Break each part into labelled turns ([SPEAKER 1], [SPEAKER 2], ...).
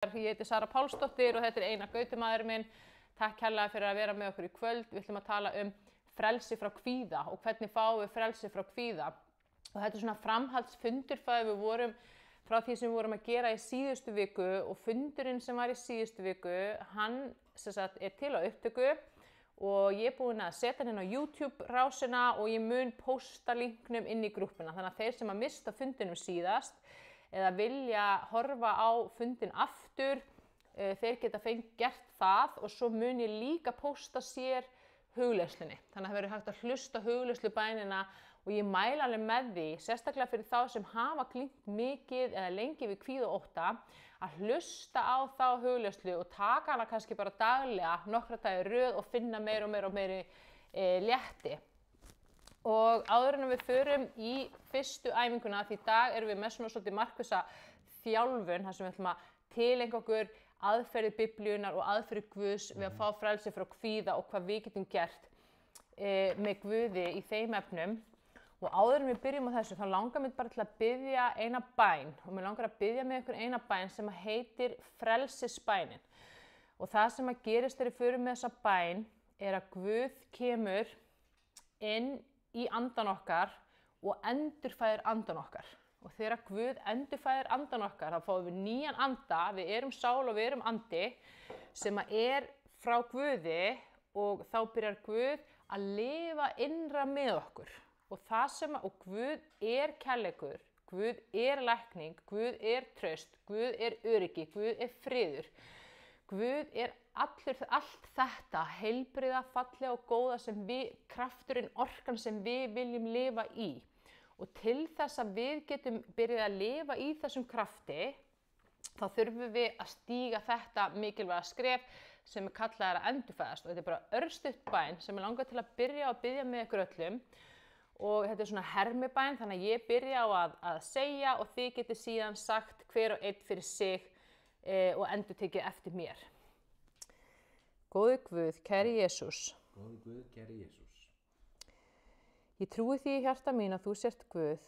[SPEAKER 1] Ég heiti Sara Pálsdóttir og þetta Einar Gautumaður minn. Takk kærlega fyrir að vera með okkur í kvöld. Við ætlum að tala frelsi frá kvíða og hvernig fáum við frelsi frá kvíða. Og þetta svona framhaldsfundur frá því sem við vorum að gera í síðustu viku, og fundurinn sem var í síðustu viku, hann til á upptöku og ég er búin að setja hann inn á YouTube rásina og ég mun posta linknum inn í grúppuna. Þannig að þeir sem að mista fundinum síðast eða vilja horfa á fundin aftur, þeir geta gert það, og svo mun ég líka posta sér hugleiðslunni. Þannig að það verður hægt að hlusta hugleiðslubænina og ég mæla alveg með því, sérstaklega fyrir þá sem hafa glímt mikið eða lengi við kvíða og ótta, að hlusta á þá hugleiðslu og taka hana kannski bara daglega, nokkra daga í röð og finna meiri létti. Og áður en við förum í fyrstu æfinguna, því í dag erum við með svona svolítið markvissa þjálfun, þar sem við ætlum að tileinka okkur aðferðir Biblíunnar og aðferðir Guðs við að fá frelsi frá kvíða og hvað við getum gert með Guði í þeim efnum. Og áður en við byrjum á þessu, þá langar mér bara til að biðja eina bæn, og mér langar að biðja með ykkur eina bæn sem heitir frelsisbænin. Og það sem að gerist þegar við förum með þessa bæn að Guð kemur inn í andan okkar og endurfæðir andan okkar. Og þegar Guð endurfæðir andan okkar, þá fáum við nýjan anda, við erum sál og við erum andi, sem frá Guði, og þá byrjar Guð að lifa innra með okkur. Og Guð kærleikur, Guð lækning, Guð traust, Guð öryggi, Guð friður. Guð allt þetta heilbrigða, fallega og góða krafturinn, orkan sem við viljum lifa í. Og til þess að við getum byrjað að lifa í þessum krafti, þá þurfum við að stíga þetta mikilvæga skref sem kallað að endurfæðast. Og þetta bara örstutt bæn sem ég langar til að byrja að biðja með ykkur öllum. Og þetta svona hermibæn, þannig að ég byrja á að segja og þið getið síðan sagt hver og einn fyrir sig og endurtekið eftir mér. Góði Guð, kæri Jesús.
[SPEAKER 2] Góði Guð, kæri Jesús.
[SPEAKER 1] Ég trúi því í hjarta mín að þú sért Guð.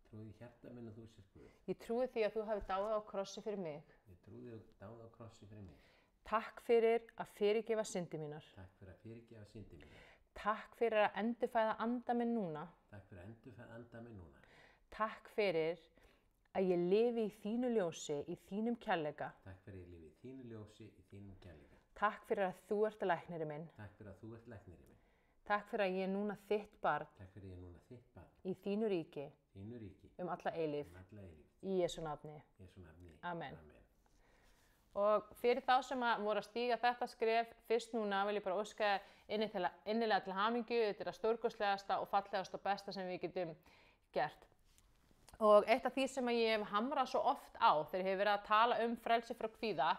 [SPEAKER 2] Trúi í hjarta mín að þú sért Guð.
[SPEAKER 1] Ég trúi því að þú hafi dáið á krossi fyrir mig.
[SPEAKER 2] Ég trúi því að þú dáið á krossi fyrir mig.
[SPEAKER 1] Takk fyrir að fyrirgefa syndi mínar.
[SPEAKER 2] Takk fyrir að fyrirgefa syndi mínar.
[SPEAKER 1] Takk fyrir að endurfæða anda minn núna.
[SPEAKER 2] Takk fyrir að endurfæða anda minn núna.
[SPEAKER 1] Takk fyrir að ég lifi í þínu ljósi, í þínum kærleika.
[SPEAKER 2] Takk fyrir að ég lifi í þínu ljósi, í þínum kærleika.
[SPEAKER 1] Takk fyrir að þú ert læknirinn minn.
[SPEAKER 2] Takk fyrir að þú ert læknirinn minn.
[SPEAKER 1] Takk fyrir að ég er núna þitt barn.
[SPEAKER 2] Takk fyrir að ég er núna þitt barn.
[SPEAKER 1] Í þínu ríki.
[SPEAKER 2] Þínu ríki.
[SPEAKER 1] Alla eilífð. Í Jesú nafni.
[SPEAKER 2] Jesú nafni.
[SPEAKER 1] Amen. Og fyrir þá sem voru að stíga þetta skref, fyrst núna vil ég bara óska innilega til hamingju. Þetta það stórkostlegasta og fallegasta og besta sem við getum gert. Og eitt af því sem ég hef hamrað svo oft á þegar ég hef verið að tala frelsi frá kvíða,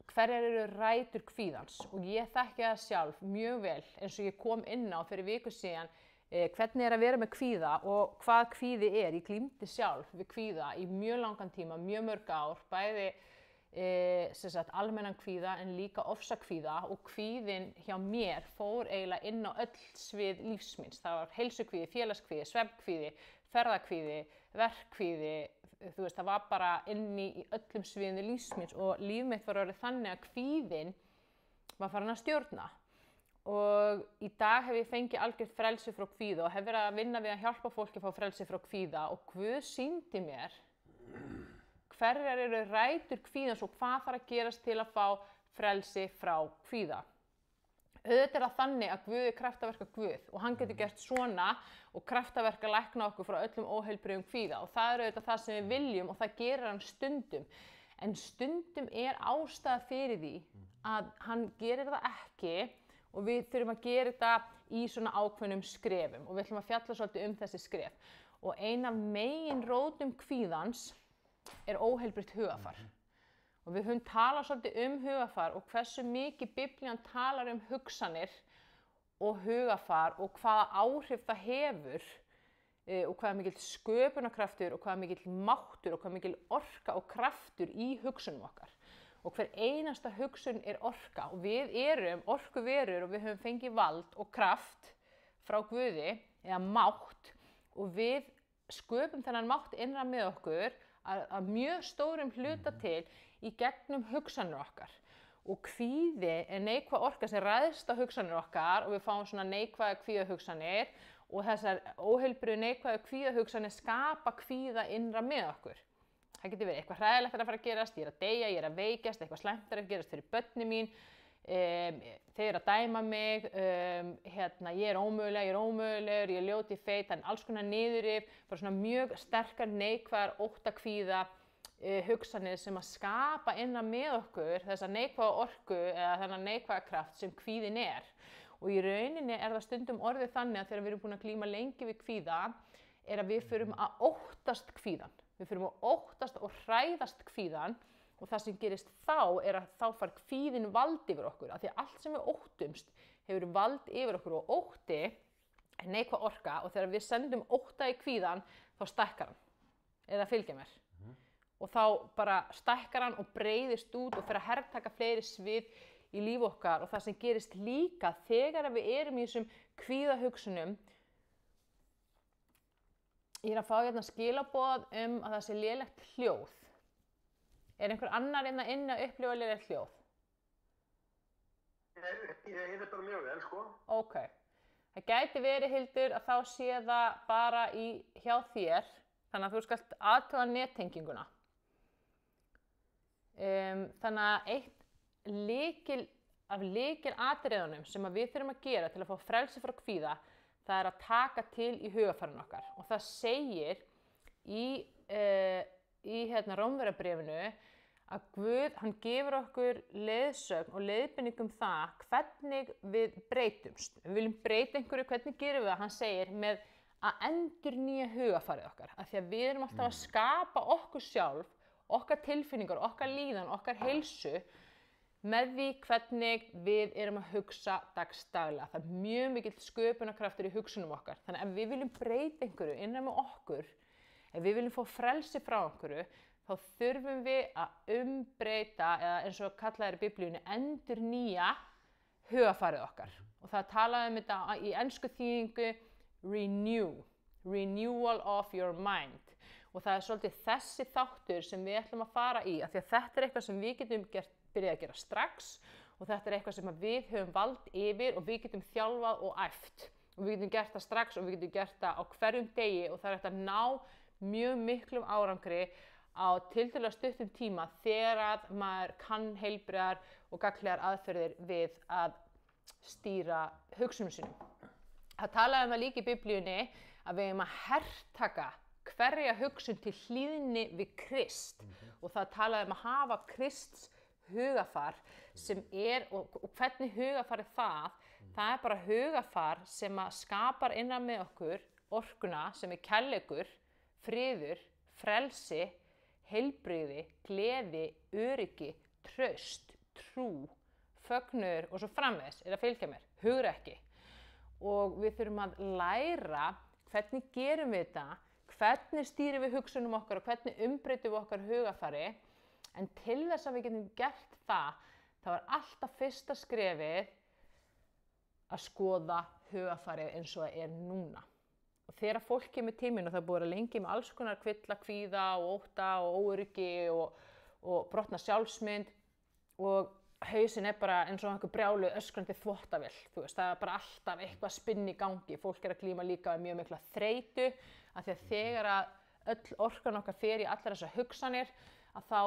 [SPEAKER 1] hverjar eru rætur kvíðans. Og ég þekki það sjálf mjög vel, eins og ég kom inn á fyrir viku síðan, hvernig að vera með kvíða og hvað kvíði er. Ég glímdi sjálf við kvíða í mjög langan tíma, mjög mörg ár, bæði almennan kvíða en líka ofsakvíða, og kvíðin hjá mér fór eiginlega inn á öll svið lífsmins. Það var heilsukvíði, félagskvíði, svefnkvíði, ferðakvíði, verkkvíði, það var bara inni í öllum sviðinu lífsmins, og líf mitt var orðið þannig að kvíðin var farin að stjórna. Og í dag hef ég fengið algjört frelsi frá kvíða og hef verið að vinna við að hjálpa fólki að fá frelsi frá kvíða, og Guð sýndi mér hverjar eru rætur kvíðans og hvað þarf að gerast til að fá frelsi frá kvíða. Auðvitað það þannig að Guð kraftaverka Guð, og hann getur gert svona og kraftaverka lækna okkur frá öllum óheilbrigðum kvíða, og það auðvitað það sem við viljum, og það gerir hann stundum. En stundum ástæða fyrir því að hann gerir það ekki, og við þurfum að gera þetta í svona ákveðnum skrefum, og við ætlum að fjalla svolítið þessi skref. Og ein af meginrótum kvíðans óheilbrigt hugafar. Og við höfum talað svolítið hugafar og hversu mikið Biblían talar hugsanir og hugafar og hvaða áhrif það hefur, og hvaða mikill sköpunarkraftur og hvaða mikill máttur og hvaða mikill orka og kraftur í hugsunum okkar. Og hver einasta hugsun orka, og við erum orkuverur og við höfum fengið vald og kraft frá Guði, eða mátt, og við sköpum þennan mátt innra með okkur að mjög stórum hluta til í gegnum hugsanir okkar. Og kvíði er neikvæð orka sem ræðst á hugsanir okkar og við fáum svona neikvæða kvíðahugsanir og þessar óheilbrigðu neikvæðu kvíðahugsanir skapa kvíða innra með okkur. Það getur verið eitthvað hræðilegt að fara að gerast, ég er að deyja, ég er að veikjast, eitthvað slæmt að gerast fyrir börnin mín, þeir eru að dæma mig, ég er ómögulegur, ég er ljót, ég feit, þannig alls konar niðurrif, bara svona mjög sterkar neikvæðar óttakvíða hugsanir sem að skapa innan með okkur þessa neikvæða orku eða þennan neikvæða kraft sem kvíðin er. Og í rauninni er það stundum orðið þannig að þegar við erum búin að glíma lengi við kvíða er að við förum að óttast kvíðan. Við förum að óttast og hræðast kvíðan og það sem gerist þá er að þá fær kvíðin vald yfir okkur. Af því að allt sem við óttumst hefur vald yfir okkur og ótti er neikvæð orka og þegar við sendum ótta í kvíðan þá stækkar hann. Eða fylgja mér. Og þá bara stækkar hann og breiðist út og fer að hertaka fleiri svið í líf okkar og það sem gerist líka þegar við erum í þessum kvíðahugsunum. Ég er að fá hérna skilaboð að það sé lélegt hljóð. Er einhver annar inni að upplifa lélegt hljóð?
[SPEAKER 3] Ég heyri bara mjög vel, sko.
[SPEAKER 1] Ok. Það gæti verið, Hildur, að þá sé það bara hjá þér, þannig að þú skalt athuga nettenginguna. Þannig að eitt af lykilatriðunum sem við þurfum að gera til að fá frelsi frá kvíða, það er að taka til í hugarfarinu okkar. Og það segir í Rómverjabréfinu að Guð, hann gefur okkur leiðsögn og leiðbeiningum það hvernig við breytumst. Við viljum breyta einhverju, hvernig gerum við það? Hann segir með að endurnýja hugarfarið okkar. Af því að við erum alltaf að skapa okkur sjálf, okkar tilfinningar, okkar líðan, okkar heilsu með því hvernig við erum að hugsa dagsdaglega. Það er mjög mikill sköpunarkraftur í hugsunum okkar. Þannig að ef við viljum breyta einhverju innan með okkur, ef við viljum fá frelsi frá einhverju, þá þurfum við að umbreyta, eða eins og kallað er í Biblíunni, endurnýja hugarfarið okkar. Og það talaði þetta í ensku þýðingu renewal of your mind. Og það er svolítið þessi þáttur sem við ætlum að fara í, af því að þetta er eitthvað sem við getum byrjað að gera strax og þetta er eitthvað sem við höfum vald yfir og við getum þjálfað og æft. Og við getum gert það strax og við getum gert það á hverjum degi og það er hægt að ná mjög miklum árangri á tiltölulega stuttum tíma þegar að maður kann heilbrigðar og gagnlegar aðferðir við að stýra hugsunum sínum. Það talaði það líka í Biblíunni að við eigum að hertaka hverja hugsun til hlýðni við Krist og það talaði að hafa Krists hugafar sem er, og hvernig hugafar er það er bara hugafar sem að skapar innan með okkur orkuna sem er kærleikur, friður, frelsi, heilbrigði, gleði, öryggi, traust, trú, fögnuður og svo framvegis, er að fylgja mér, hugrekki. Og við þurfum að læra hvernig gerum við þetta, hvernig stýrum við hugsunum okkar og hvernig umbreytum við okkar hugafari. En til þess að við getum gert það, þá er alltaf fyrsta skrefið að skoða hugafarið eins og það er núna. Og þegar fólk kemur tíminn og það er búið að lengi með alls konar kvilla, kvíða og ótta og óöryggi og brotna sjálfsmynd og hausinn er bara eins og einhver brjálu öskrandi þvottavél. Þú veist, það er bara alltaf eitthvað spinn í gangi. Fólk er að glíma líka við mjög mikla þreytu af því að þegar að öll orkan okkar fer í allar þessar hugsanir að þá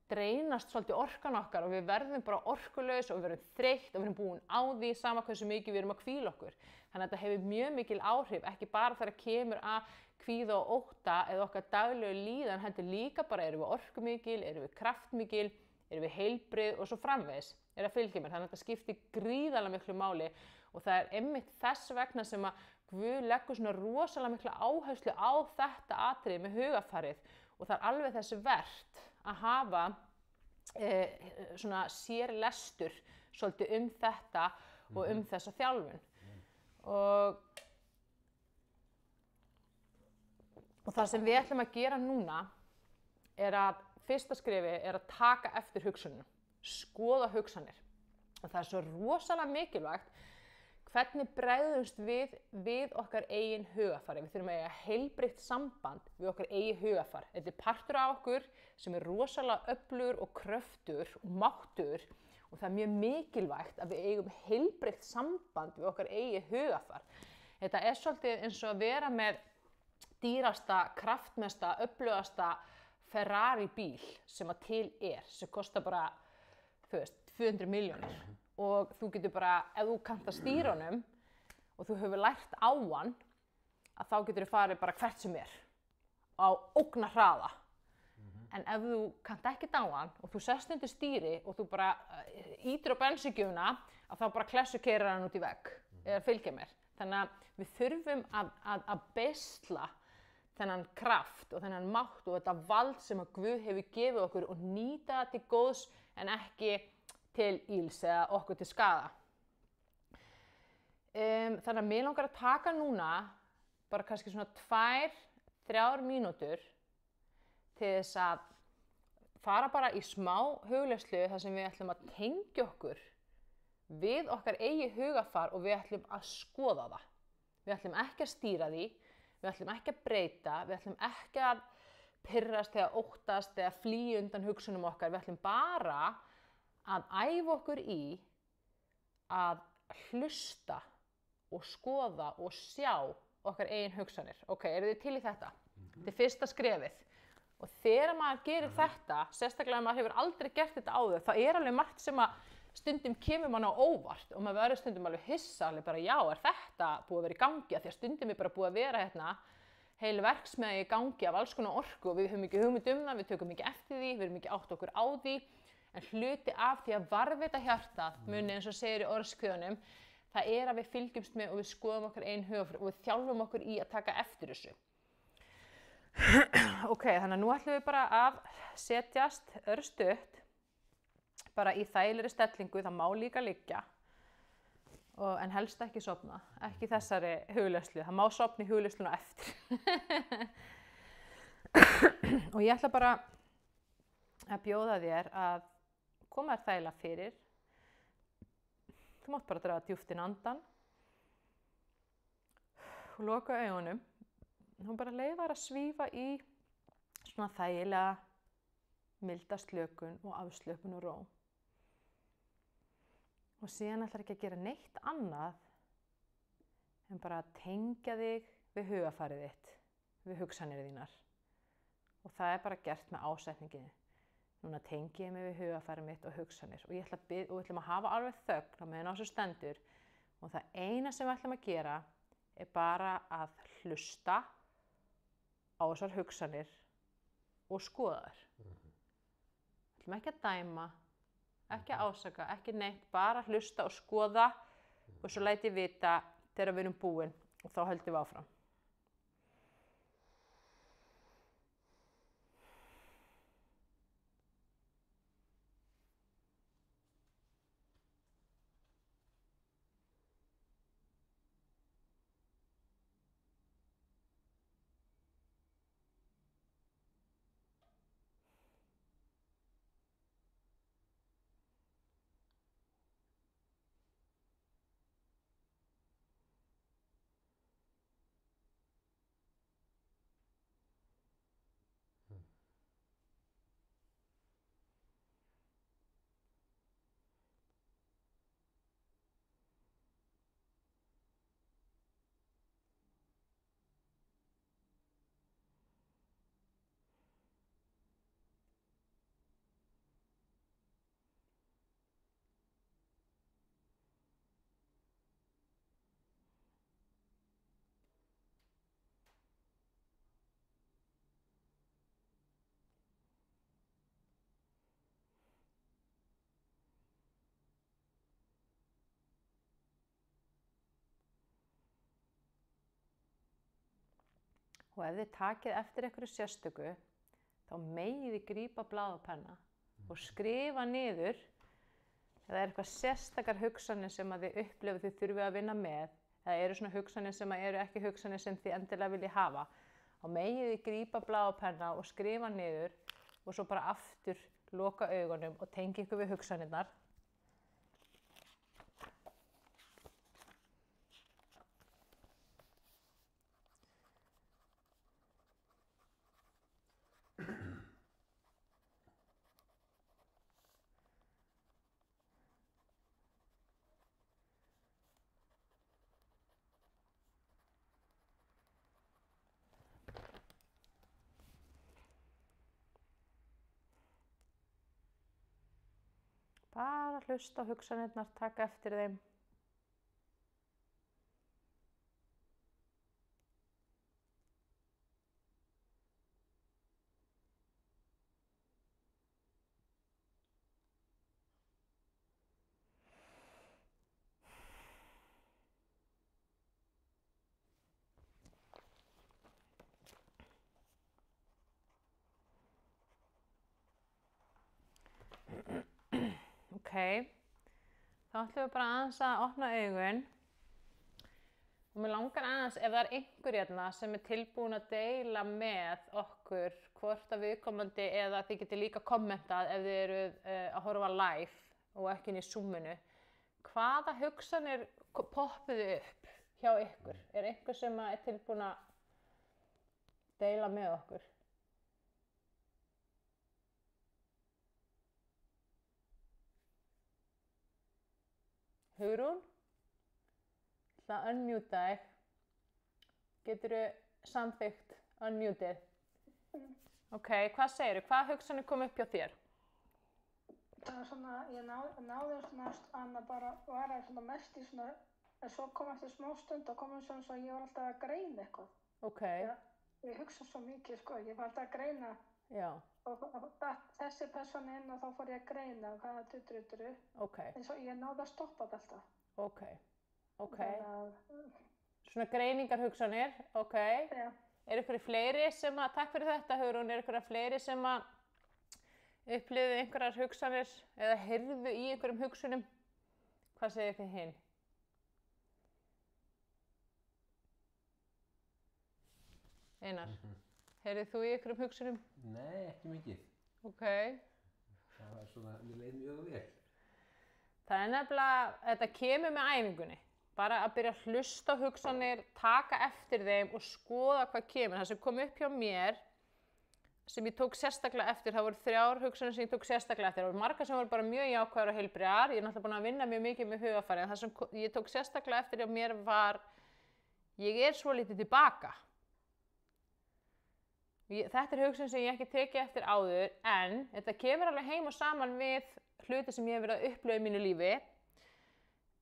[SPEAKER 1] dreinast svolítið orkan okkar og við verðum bara orkulaus og við verðum þreytt og við erum búin á því sama hversu mikið við erum að hvíla okkur. Þannig að þetta hefur mjög mikil áhrif, ekki bara þegar kemur að kvíða og ótta eða okkar daglegu líðan, heldur líka bara erum við orkumikil, erum við kraftmikil, erum við heilbrigð og svo framvegis, er að fylgja mér. Þannig að þetta skiptir gríðarlega miklu máli og það er einmitt þess vegna sem að Guð leggur svona rosalega mikla áherslu á þetta atriði með hugafarið og það er alveg þessi vert að hafa svona sérlestur svolítið þetta og þessa þjálfun. Og það sem við ætlum að gera núna er að fyrsta skrefi er að taka eftir hugsunum, skoða hugsanir. Og það er svo rosalega mikilvægt hvernig bregðumst við okkar eigin hugafari. Við þurfum að eiga heilbrigt samband við okkar eigin hugafar. Þetta er partur af okkur sem er rosalega öflugur og kröftugur og máttugur og það er mjög mikilvægt að við eigum heilbrigt samband við okkar eigin hugafar. Þetta er svolítið eins og að vera með dýrasta, kraftmesta, öflugasta Ferrari bíl sem að til sem kostar bara, 200 milljónir. Og þú getur bara, ef þú kannt að stýra honum og þú hefur lært á hann, að þá getur þú farið bara hvert sem á ógnarhraða. En ef þú kannt ekkert á hann og þú sest undir stýri og þú bara ýtir á bensíngjöfuna, að þá bara klessukeyrir hann út í vegg, eða fylgja mér. Þannig að við þurfum að beisla þennan kraft og þennan mátt og þetta vald sem að Guð hefur gefið okkur og nýta það til góðs en ekki til íls eða okkur til skaða. Þannig að mig langar að taka núna bara kannski svona 2-3 mínútur til þess að fara bara í smá hugleiðslu þar sem við ætlum að tengja okkur við okkar eigin hugafar og við ætlum að skoða það. Við ætlum ekki að stýra því, við ætlum ekki að breyta, við ætlum ekki að pirrast eða óttast eða flýja undan hugsunum okkar. Við ætlum bara að æfa okkur í að hlusta og skoða og sjá okkar eigin hugsanir. Ok, eru þið til í þetta? Þetta er fyrsta skrefið. Og þegar maður gerir þetta, sérstaklega ef maður hefur aldrei gert þetta áður, þá er alveg margt sem að stundum kemur mann á óvart og maður verður stundum alveg hissa, alveg bara já, er þetta búið að vera í gangi? Því að stundum er bara búið að vera hérna heil verksmiðja í gangi af alls konar orku og við höfum ekki hugmynd það, við tökum ekki eftir því, við erum ekki átt okkur á því. En hluti af því að varðveita hjartað, muni eins og segir í orðskviðunum, það er að við fylgjumst með og við skoðum okkar eigin hugafar og við þjálfum okkur í að taka eftir þessu. Ok, þannig að nú ætlum við bara að setjast örstutt, bara í þægilegri stellingu, það má líka liggja, en helst ekki sofna, ekki þessari hugleiðslu, það má sofna í hugleiðsluna eftir. Og ég ætla bara að bjóða þér að koma þér þægilega fyrir. Þú mátt bara draga djúpt inn andann og loka augunum. Nú bara leyfa þér að svífa í svona þægilega milda slökun og afslökun og ró. Og síðan ætlar ekki að gera neitt annað en bara að tengja þig við hugafarið þitt, við hugsanir þínar. Og það er bara gert með ásetninginni. Núna tengi ég mig við hugafarið mitt og hugsanir. Og við ætlum að hafa alveg þögn á meðan á þessu stendur. Og það eina sem við ætlum að gera er bara að hlusta á þessar hugsanir og skoða þær. Við ætlum ekki að dæma, ekki að ásaka, ekki neitt, bara hlusta og skoða og svo læt ég vita þegar við erum búin og þá höldum við áfram. Og ef þið takið eftir einhverju sérstöku, þá megið þið grípa blað og penna og skrifa niður ef það er eitthvað sérstakar hugsanir sem að þið upplifið þið þurfið að vinna með, eða eru svona hugsanir sem að eru ekki hugsanir sem þið endilega viljið hafa, þá megið þið grípa blað og penna og skrifa niður og svo bara aftur loka augunum og tengja ykkur við hugsanirnar. bara hlusta á hugsanirnar, taka eftir þeim. Ok, þá ætlum við bara aðeins að opna augun og mér langar aðeins ef það er einhver hérna sem er tilbúin að deila með okkur hvort að viðkomandi eða þið getið líka kommentað ef þið eruð að horfa live og ekki inn í Zoominu. Hvaða hugsanir poppuðu upp hjá ykkur? Er einhver sem er tilbúin að deila með okkur? Hugrún, ég ætla að unmjúta þig. Geturðu samþykkt unmjútið? Ok, hvað segirðu? Hvaða hugsanir kom upp hjá þér?
[SPEAKER 4] Það var svona, ég náði svona annað bara var svona mest í svona, en svo kom eftir smá stund og kom eins og ég var alltaf að greina eitthvað.
[SPEAKER 1] Ok.
[SPEAKER 4] Ég hugsa svo mikið, sko, ég var alltaf að greina.
[SPEAKER 1] Já.
[SPEAKER 4] Og þessi persóna inn og þá fór ég að greina hvaða tutru.
[SPEAKER 1] Ok.
[SPEAKER 4] En svo ég náði að stoppa þetta alltaf.
[SPEAKER 1] Ok. Ok. Svona greiningarhugsanir, ok.
[SPEAKER 4] Já.
[SPEAKER 1] Er ykkur fleiri sem að, takk fyrir þetta Hugrún, er ykkur fleiri sem að upplifðu einhverjar hugsanir eða heyrðu í einhverjum hugsunum? Hvað segir þið hinn? Einar, heyrðir þú í einhverjum hugsunum?
[SPEAKER 2] Nei, ekki mikið.
[SPEAKER 1] Ok.
[SPEAKER 2] Það var svona, mér leið mjög vel.
[SPEAKER 1] Það er nefnilega, þetta kemur með æfingunni. Bara að byrja að hlusta á hugsanir, taka eftir þeim og skoða hvað kemur. Það sem kom upp hjá mér, sem ég tók sérstaklega eftir, það voru 3 hugsanir sem ég tók sérstaklega eftir. Það voru margar sem voru bara mjög jákvæðar og heilbrigðar. Ég er náttúrulega búin að vinna mjög mikið með hugarfarið, en það sem ég tók sérstaklega eftir hjá mér var, ég er svolítið tilbaka. Þetta er hugsun sem ég ekki tekið eftir áður, en þetta kemur alveg heim og saman við hluti sem ég hef verið að upplifa í mínu lífi.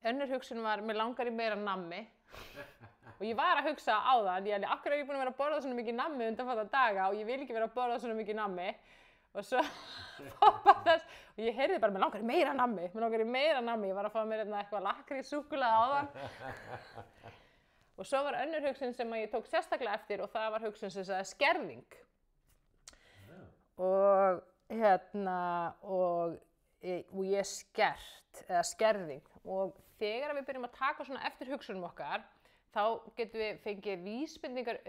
[SPEAKER 1] Önnur hugsun var, mér langar í meira nammi. Og ég var að hugsa áðan, af hverju er ég búin að vera að borða svona mikið nammi undanfarna daga og ég vil ekki vera að borða svona mikið nammi. Og svo poppaði þess, og ég heyrði bara, mér langar í meira nammi, Ég var að fá mér eitthvað lakrís súkkulaði áðan. Og svo var önnur hugsun sem ég tók sérstaklega eftir og það var hugsun sem sagði skerðing. Og ég er skert, eða skerðing. Og þegar við byrjum að taka svona eftir hugsunum okkar, þá getum við fengið vísbendingar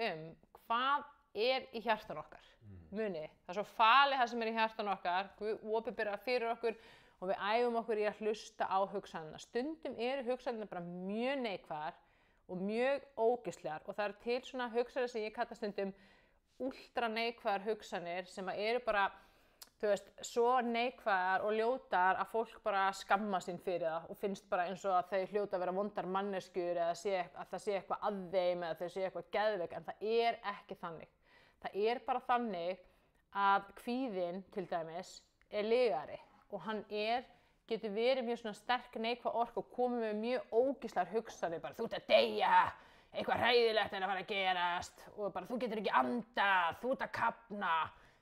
[SPEAKER 1] hvað er í hjartan okkar. Munið, það er svo falið það sem er í hjartan okkar, Guð opinberar fyrir okkur og við æfum okkur í að hlusta á hugsanina. Stundum eru hugsanina bara mjög neikvæðar og mjög ógeðslegar og það eru til svona hugsanir sem ég kalla stundum ultra neikvæðar hugsanir sem eru bara, þú veist, svo neikvæðar og ljótar að fólk bara skamma sín fyrir það og finnst bara eins og að þau hljóta að vera vondar manneskjur eða að það sé eitthvað að þeim eða þau sé eitthvað geðveik, en það er ekki þannig. Það er bara þannig að kvíðinn til dæmis er lygari og hann getur verið mjög svona sterk neikvæð orka og komið með mjög ógeðslegar hugsanir, bara þú ert að deyja, eitthvað hræðilegt er að fara að gerast og bara þú getur ekki andað, þú ert að kafna,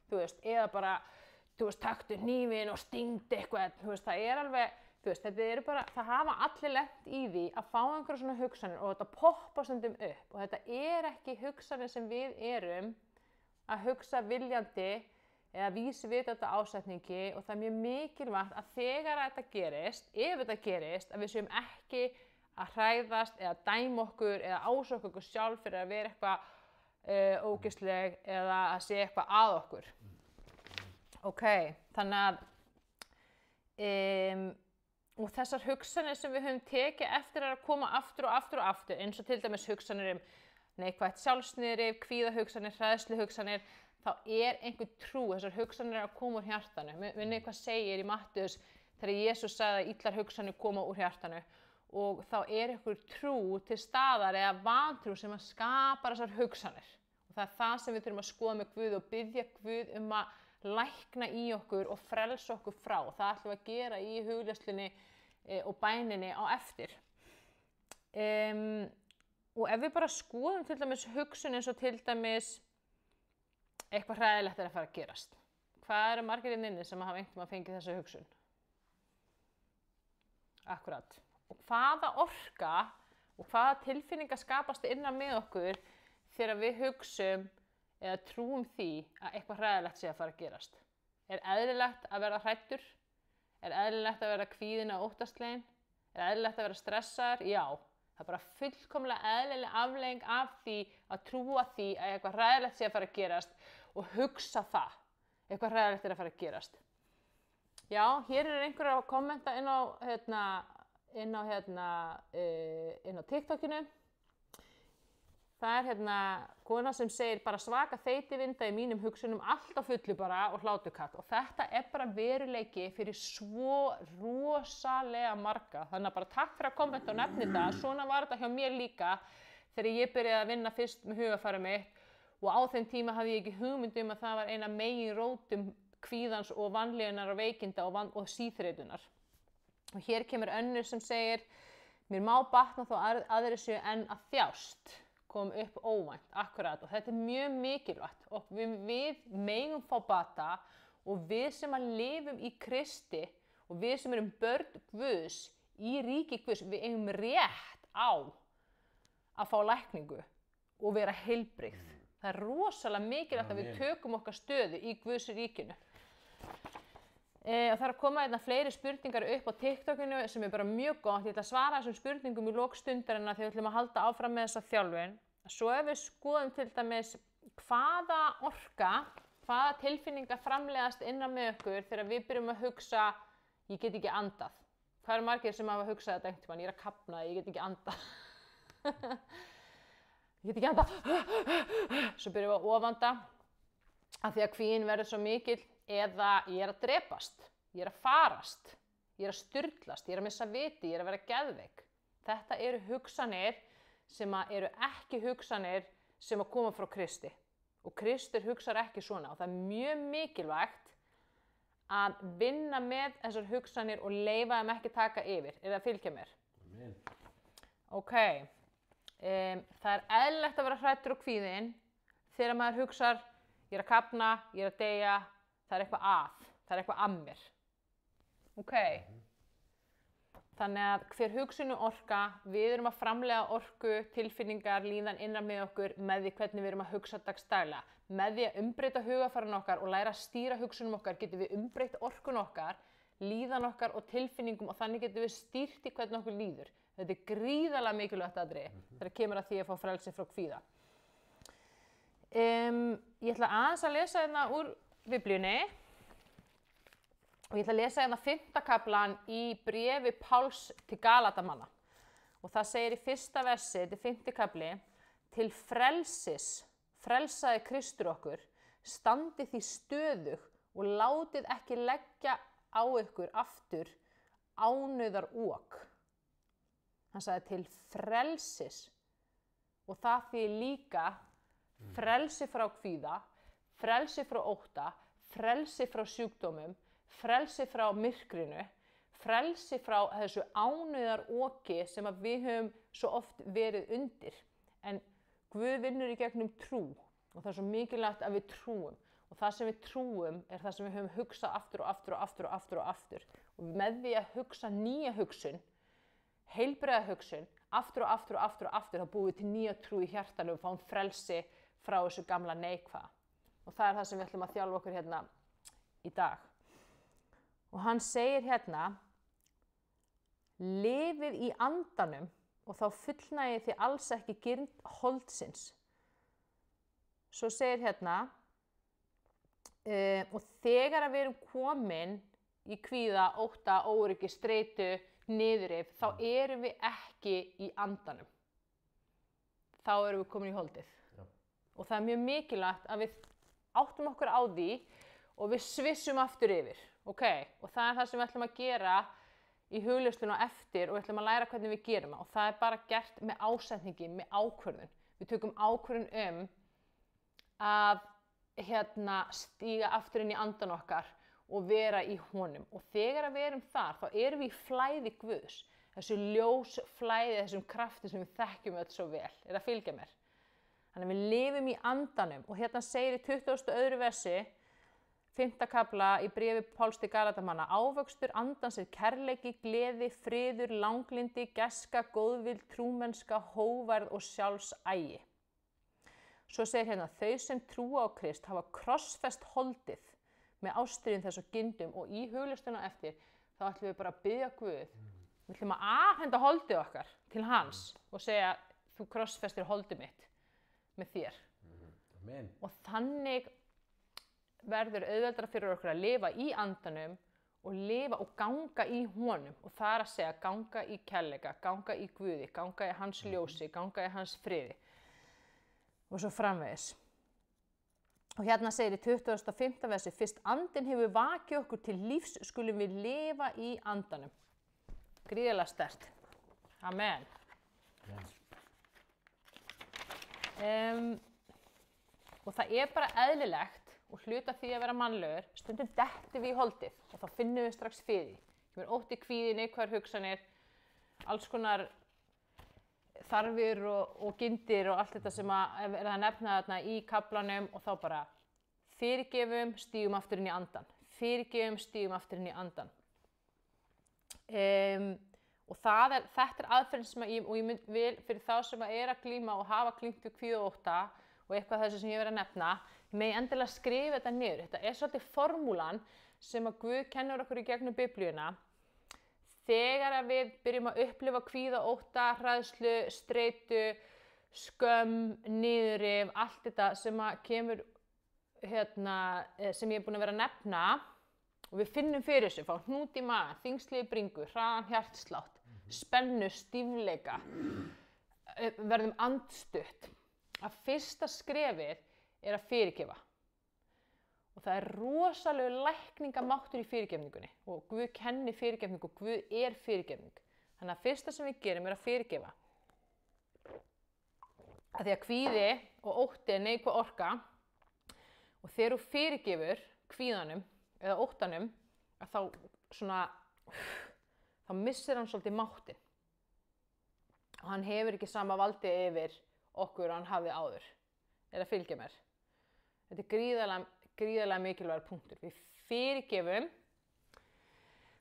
[SPEAKER 1] þú veist, eða bara, þú veist, taktu hnífinn og stingdu eitthvað, þú veist, það er alveg, þú veist, þetta eru bara, það hafa allir lent í því að fá einhverja svona hugsanir og þetta poppa stundum upp og þetta er ekki hugsanir sem við erum að hugsa viljandi eða vísvitandi ásetningi og það er mjög mikilvægt að þegar þetta gerist, ef þetta gerist, að við séum ekki að hræðast eða dæma okkur eða ásaka okkur sjálf fyrir að vera eitthvað ógeðsleg eða að sé eitthvað að okkur. Ok, þannig að og þessar hugsanir sem við höfum tekið eftir að koma aftur og aftur og aftur, eins og til dæmis hugsanir neikvætt sjálfsniðri, kvíðahugsanir, hræðsluhugsanir, þá er einhver trú, þessar hugsanir að koma úr hjartanu. Minnið hvað segir í Mattheus þegar Jesús sagði að illar hugsanir koma úr hjartanu og þá er einhver trú til staðar eða vantrú sem að skapa þessar hugsanir. Og það er það sem við þurfum að skoða með Guð og biðja Guð að lækna í okkur og frelsa okkur frá. Það ætlum við að gera í hugleiðslunni og bæninni á eftir. Og ef við bara skoðum til dæmis hugsun eins og til dæmis eitthvað hræðilegt að fara að gerast. Hvað eru margir inni sem hafa einhvern veginn að fengið þessa hugsun? Akkurat. Og hvaða orka og hvaða tilfinningar skapast innan með okkur þegar við hugsum eða trúum því að eitthvað hræðilegt sé að fara að gerast? Er eðlilegt að vera hræddur? Er eðlilegt að vera kvíðinn og óttasleginn? Er eðlilegt að vera stressaður? Já. Það er bara fullkomlega eðlileg afleiðing af því að trúa því að eitthvað hræðilegt sé að fara að gerast og hugsa það. Eitthvað hræðilegt er að fara að gerast. Já, hér er einhver að kommenta inn á TikTokinu. Það er kona sem segir bara svaka þeytivinda í mínum hugsunum, allt á fullu bara og hláturkall. Og þetta er bara veruleiki fyrir svo rosalega marga. Þannig að bara takk fyrir að kommenta og nefni þetta. Svona var þetta hjá mér líka þegar ég byrjaði að vinna fyrst með hugarfarið mitt. Og á þeim tíma hafði ég ekki hugmynd að það var eina megin rótum kvíðans og vanlíðunar og veikinda og síþreytunar. Og hér kemur önnur sem segir, mér má batna þó aðrir séu enn að þjást, kom upp óvænt, akkurat. Og þetta er mjög mikilvægt og við megum fá bata og við sem að lifum í Kristi og við sem erum börn Guðs í ríki Guðs, við eigum rétt á að fá lækningu og vera heilbrigð. Það er rosalega mikilvægt að við tökum okkar stöðu í Guðs ríkinu. Og það er að koma fleiri spurningar upp á TikTokinu sem er bara mjög gott. Ég ætla að svara þessum spurningum í lok stundarinnar þegar við ætlum að halda áfram með þessa þjálfun. Svo ef við skoðum til dæmis hvaða orka, hvaða tilfinningar framleiðast innan með okkur þegar við byrjum að hugsa, ég get ekki andað. Hvað eru margir sem hafa hugsað þetta einhvern tímann? Ég er að kafna, ég get ekki andað. Ég get ekki andað. Svo byrjum við að ofanda af því að kvíðinn verður svo mikill. Eða ég er að drepast, ég er að farast, ég er að sturlast, ég er að missa viti, ég er að vera geðveik. Þetta eru hugsanir sem eru ekki hugsanir sem að koma frá Kristi. Og Kristur hugsar ekki svona og það er mjög mikilvægt að vinna með þessar hugsanir og leyfa þeim ekki taka yfir. Er það að fylgja mér?
[SPEAKER 2] Amen.
[SPEAKER 1] Ok, það er eðlilegt að vera hræddur og kvíðinn þegar maður hugsar, ég er að kafna, ég er að deyja. Það er eitthvað að mér. Ok. Þannig að hver hugsun orka, við erum að framleiða orku, tilfinningar, líðan innan með okkur með því hvernig við erum að hugsa dagsdaglega. Með því að umbreyta hugarfarinu okkar og læra að stýra hugsunum okkar getum við umbreytt orkun okkar, líðan okkar og tilfinningum og þannig getum við stýrt í hvernig okkur líður. Þetta er gríðarlega mikilvægt atriði þegar kemur að því að fá frelsi frá kvíða. Ég ætla aðeins að lesa hérna úr Biblíunni og ég ætla að lesa 5. kaflan í bréfi Páls til Galatamanna og það segir í 1. versi, þetta er 5. kafli, til frelsis frelsaði Kristur okkur, standið því stöðug og látið ekki leggja á ykkur aftur ánauðar ok. Hann sagði til frelsis og það þýðir líka frelsi frá kvíða, frelsi frá ótta, frelsi frá sjúkdómum, frelsi frá myrkrinu, frelsi frá þessu ánauðar oki sem að við höfum svo oft verið undir. En Guð vinnur í gegnum trú og það er svo mikilvægt að við trúum. Og það sem við trúum er það sem við höfum hugsað aftur og aftur og aftur og aftur og aftur. Og með því að hugsa nýja hugsun, heilbrigða hugsun, aftur og aftur og aftur og aftur, þá búum við til nýja trú í hjartanu og fáum frelsi frá þessu gamla neikvæða. Og það er það sem við ætlum að þjálfa okkur hérna í dag. Og hann segir hérna, lifið í andanum og þá fullnægið þið alls ekki girnd holdsins. Svo segir hérna, og þegar að við erum komin í kvíða, ótta, óöryggi, streitu, niðurrif, þá erum við ekki í andanum. Þá erum við komin í holdið. Já. Og það er mjög mikilvægt að við áttum okkur á því og við svissum aftur yfir. Okay? Og það er það sem við ætlum að gera í hugleiðslunni á eftir og við ætlum að læra hvernig við gerum það. Og það er bara gert með ásetningi, með ákvörðun. Við tökum ákvörðun að stíga aftur inn í andan okkar og vera í honum. Og þegar við erum þar, þá erum við í flæði Guðs. Þessu ljósflæði, þessum krafti sem við þekkjum öll svo vel. Er að fylgja mér? Þannig að við lifum í andanum. Og hérna segir í 22. versi, 5. kafla í bréfi Páls til Galatamanna: ávöxtur andans er kærleiki, gleði, friður, langlindi, gæska, góðvild, trúmennska, hógværð og sjálfsagi. Svo segir hérna: þau sem trúa á Krist hafa krossfest holdið með ástríðum þess og gyndum. Og í huglistuna eftir þá ætlum við bara að biðja Guð. Við ætlum að afhenda holdið okkar til hans og segja: þú krossfestir holdið mitt með þér.
[SPEAKER 2] Amen.
[SPEAKER 1] Og þannig verður auðveldara fyrir okkur að lifa í andanum og lifa og ganga í honum. Og það er að segja ganga í kærleika, ganga í Guði, ganga í hans ljósi, ganga í hans friði. Og svo framvegis. Og hérna segir í 25. versi: fyrst andinn hefur vakið okkur til lífs skulum við lifa í andanum. Gríðarlega sterkt. Amen. Og það er bara eðlilegt og hluta því að vera mannlegur, stundum dettum við í holdið og þá finnum við strax fyrir því. Kemur ótti, kvíði, neikvæðar hugsanir, alls konar þarfir og gyndir og allt þetta sem er að nefna þarna í kaflanum, og þá bara fyrirgefum, stígum aftur inn í andan. Fyrirgefum, stígum aftur inn í andan. Og þetta er aðferðin sem ég vil fyrir þá sem er að glíma og hafa glímt við kvíða og ótta og eitthvað þessu sem ég verið að nefna. Megi endilega skrifa þetta niður. Þetta er svolítið formúlan sem að Guð kennur okkur í gegnum Biblíuna. Þegar að við byrjum að upplifa kvíða, ótta, hræðslu, streitu, skömm, niðurrif, allt þetta sem að kemur, sem ég er búin að vera að nefna, og við finnum fyrir þessu, fá hnút í maga, þyngsli í bringu, hraðan hjartslátt, spennu, stífleika, verðum andstutt. Að fyrsta skrefið er að fyrirgefa. Og það er rosalega lækningamáttur í fyrirgefningunni. Og Guð kennir fyrirgefningu og Guð er fyrirgefning. Þannig að fyrsta sem við gerum er að fyrirgefa. Af því að kvíði og ótti er neikvæð orka. Og þegar þú fyrirgefur kvíðanum eða óttanum, að þá missir hann svolítið máttinn. Og hann hefur ekki sama valdi yfir okkur og hann hafði áður. Er að fylgja mér. Þetta er gríðarlega mikilvægur punktur. Við fyrirgefum.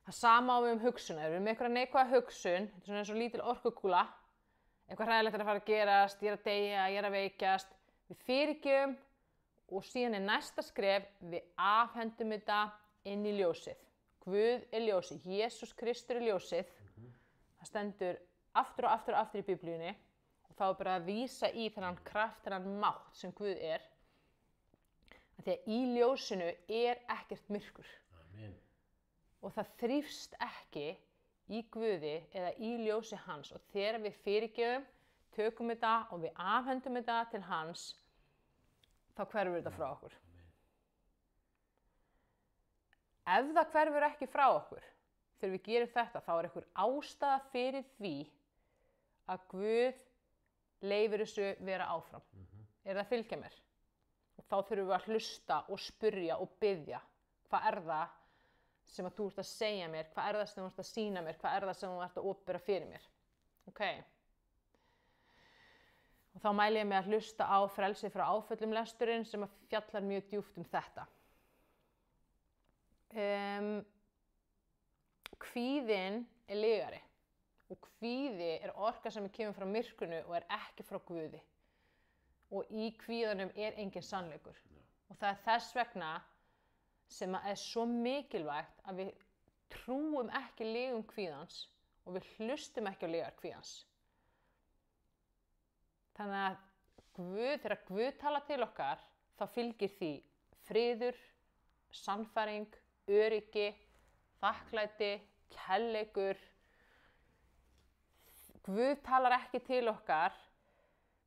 [SPEAKER 1] Það sama á við hugsun. Ef við erum með einhverja neikvæða hugsun, þetta er svona eins og lítil orkukúla, eitthvað hræðilegt er að fara að gerast, ég er að deyja, ég er að veikjast. Við fyrirgefum og síðan er næsta skref, við afhendum þetta inn í ljósið. Guð er ljósið, Jesús Kristur er ljósið. Það stendur aftur og aftur og aftur í Biblíunni. Og þá er bara að vísa í þennan kraft, þennan mátt sem Guð er. Því að í ljósinu er ekkert myrkur.
[SPEAKER 2] Amen.
[SPEAKER 1] Og það þrífst ekki í Guði eða í ljósi hans. Og þegar við fyrirgefum, tökum þetta og við afhendum þetta til hans, þá hverfur þetta frá okkur. Ef það hverfur ekki frá okkur, þegar við gerum þetta, þá er einhver ástæða fyrir því að Guð leyfir þessu vera áfram. Er það að fylgja mér? Og þá þurfum við að hlusta og spyrja og biðja. Hvað er það sem að þú ert að segja mér? Hvað er það sem þú ert að sýna mér? Hvað er það sem þú ert að opinbera fyrir mér? Ok. Og þá mæli ég mig að hlusta á Frelsi frá áföllum lesturinn sem að fjallar mjög djúpt um þetta. Kvíðinn er lygari. Og kvíði er orka sem kemur frá myrkrinu og er ekki frá Guði. Og í kvíðanum er engin sannleikur. Og það er þess vegna sem er svo mikilvægt að við trúum ekki lygum kvíðans og við hlustum ekki á lygar kvíðans. Þannig að þegar Guð talar til okkar, þá fylgir því friður, sannfæring, öryggi, þakklæti, kærleikur. Guð talar ekki til okkar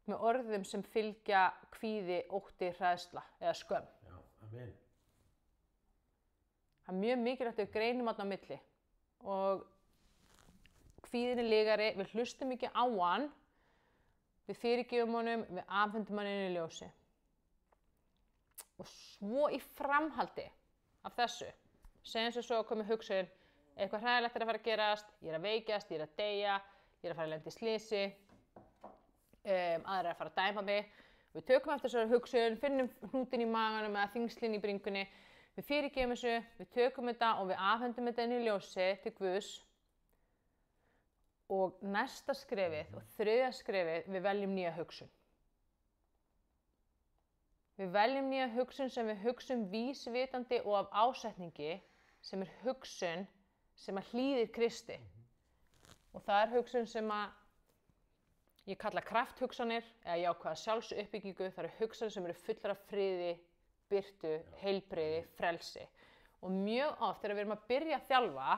[SPEAKER 1] með orðum sem fylgja kvíði, ótti, hræðsla eða skömm.
[SPEAKER 2] Já, amen.
[SPEAKER 1] Það er mjög mikilvægt að við greinum þarna á milli. Og kvíðin er lygari, við hlustum ekki á hann, við fyrirgefum honum, við afhendum hann inn í ljósi. Og svo í framhaldi af þessu, segjum sem svo komið hugsun, eitthvað hræðilegt að fara að gerast, ég að veikjast, ég að deyja, ég að fara að lenda í slysi, aðrir að fara að dæma mig. Við tökum eftir þessari hugsun, finnum hnútinn í maganum eða þyngslinn í bringunni, við fyrirgefum þessu, við tökum þetta og við afhendum þetta inn í ljósi til Guðs. Og næsta skrefið og þriðja skrefið, við veljum nýja hugsun. Við veljum nýja hugsun sem við hugsum vísvitandi og af ásetningi, sem hugsun sem hlýðir Kristi. Og það hugsun sem ég kalla krafthugsanir eða jákvæða sjálfsuppbyggingu. Það hugsanir sem fullar af friði, birtu, heilbrigði, frelsi. Og mjög oft þegar við erum að byrja að þjálfa,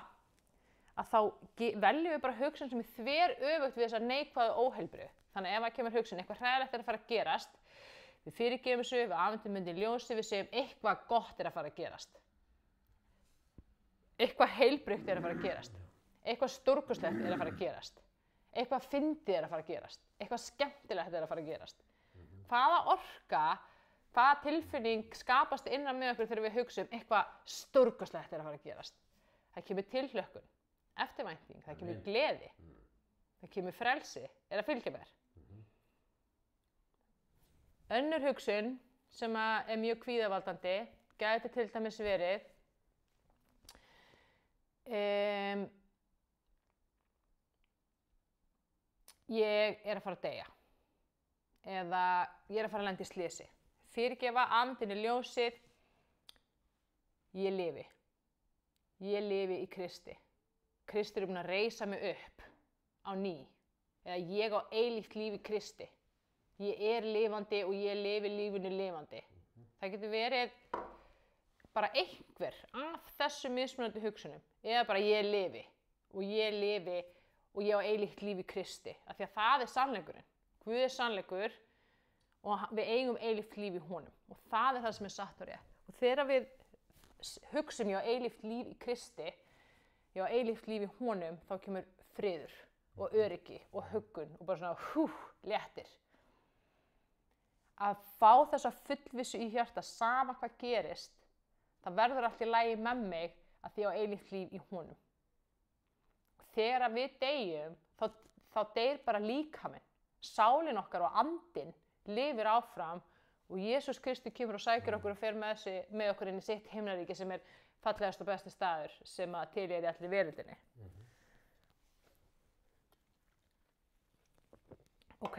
[SPEAKER 1] að þá veljum við bara hugsun sem þveröfugt við þessar neikvæðu óheilbrigðu. Þannig ef það kemur hugsun, eitthvað hræðilegt að fara að gerast, við fyrirgefum þessu, við afhendum inn í ljósi, við segjum eitthvað gott að fara að gerast. Eitthvað heilbrigt að fara að gerast. Eitthvað stórkostlegt að fara að gerast. Eitthvað fyndið að fara að gerast. Eitthvað skemmtilegt að fara að gerast. Hvaða orka, hvaða tilfinning skapast innan með okkur þegar við hugsum eitthvað stórkostlegt að fara að gerast? Það kemur tilhlökkun, eftirvænting, það kemur gleði, það kemur frelsi, fylgja mér. Önnur hugsun sem mjög kvíðavaldandi gæti til dæmis verið ég að fara að deyja eða ég að fara að lenda í slysi. Fyrirgefa, afhendin í ljósið, ég lifi. Ég lifi í Kristi. Kristi búinn að reisa mig upp á ný. Eða ég á eilíft líf í Kristi. Ég lifandi og ég lifi lífinu lifandi. Það getur verið bara einhver af þessum mismunandi hugsunum. Eða bara ég lifi og ég á eilíft líf í Kristi. Af því að það sannleikurinn. Guð sannleikur og við eigum eilíft líf í honum. Og það það sem satt og rétt. Og þegar við hugsum ég á eilíft líf í Kristi, ég á eilíft líf í honum, þá kemur friður og öryggi og huggun og bara svona léttir. Að fá þessa fullvissu í hjarta sama hvað gerist, það verður allt í lagi með mig að því ég á eilíft líf í honum. Þegar við deyjum, þá deyr bara líkaminn. Sálin okkar og andinn lifir áfram og Jesús Kristur kemur og sækir okkur og fer með okkur inn í sitt himnaríki sem fallegast og besti staður sem til í allri veröldinni. Ok.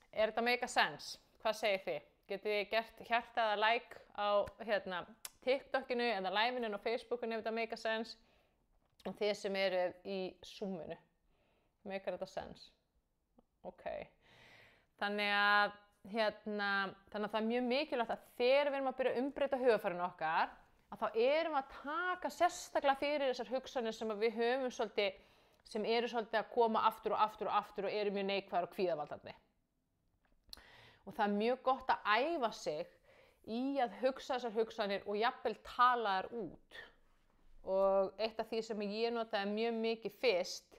[SPEAKER 1] Þetta make a sense? Hvað segir þið? Getið þið gert hjartaða like á TikTokinu eða liveinu á Facebookinu ef þetta make a sense? Og þið sem í Zoominu. Make þetta sense? Ok. Þannig að það mjög mikilvægt að þegar við erum að byrja að umbreyta hugarfarinu okkar, að þá erum við að taka sérstaklega fyrir þessar hugsanir sem við höfum svolítið, sem svolítið að koma aftur og aftur og aftur og eru mjög neikvæðar og kvíðavaldandi. Og það mjög gott að æfa sig í að hugsa þessar hugsanir og jafnvel tala þær út. Og eitt af því sem ég notaði mjög mikið fyrst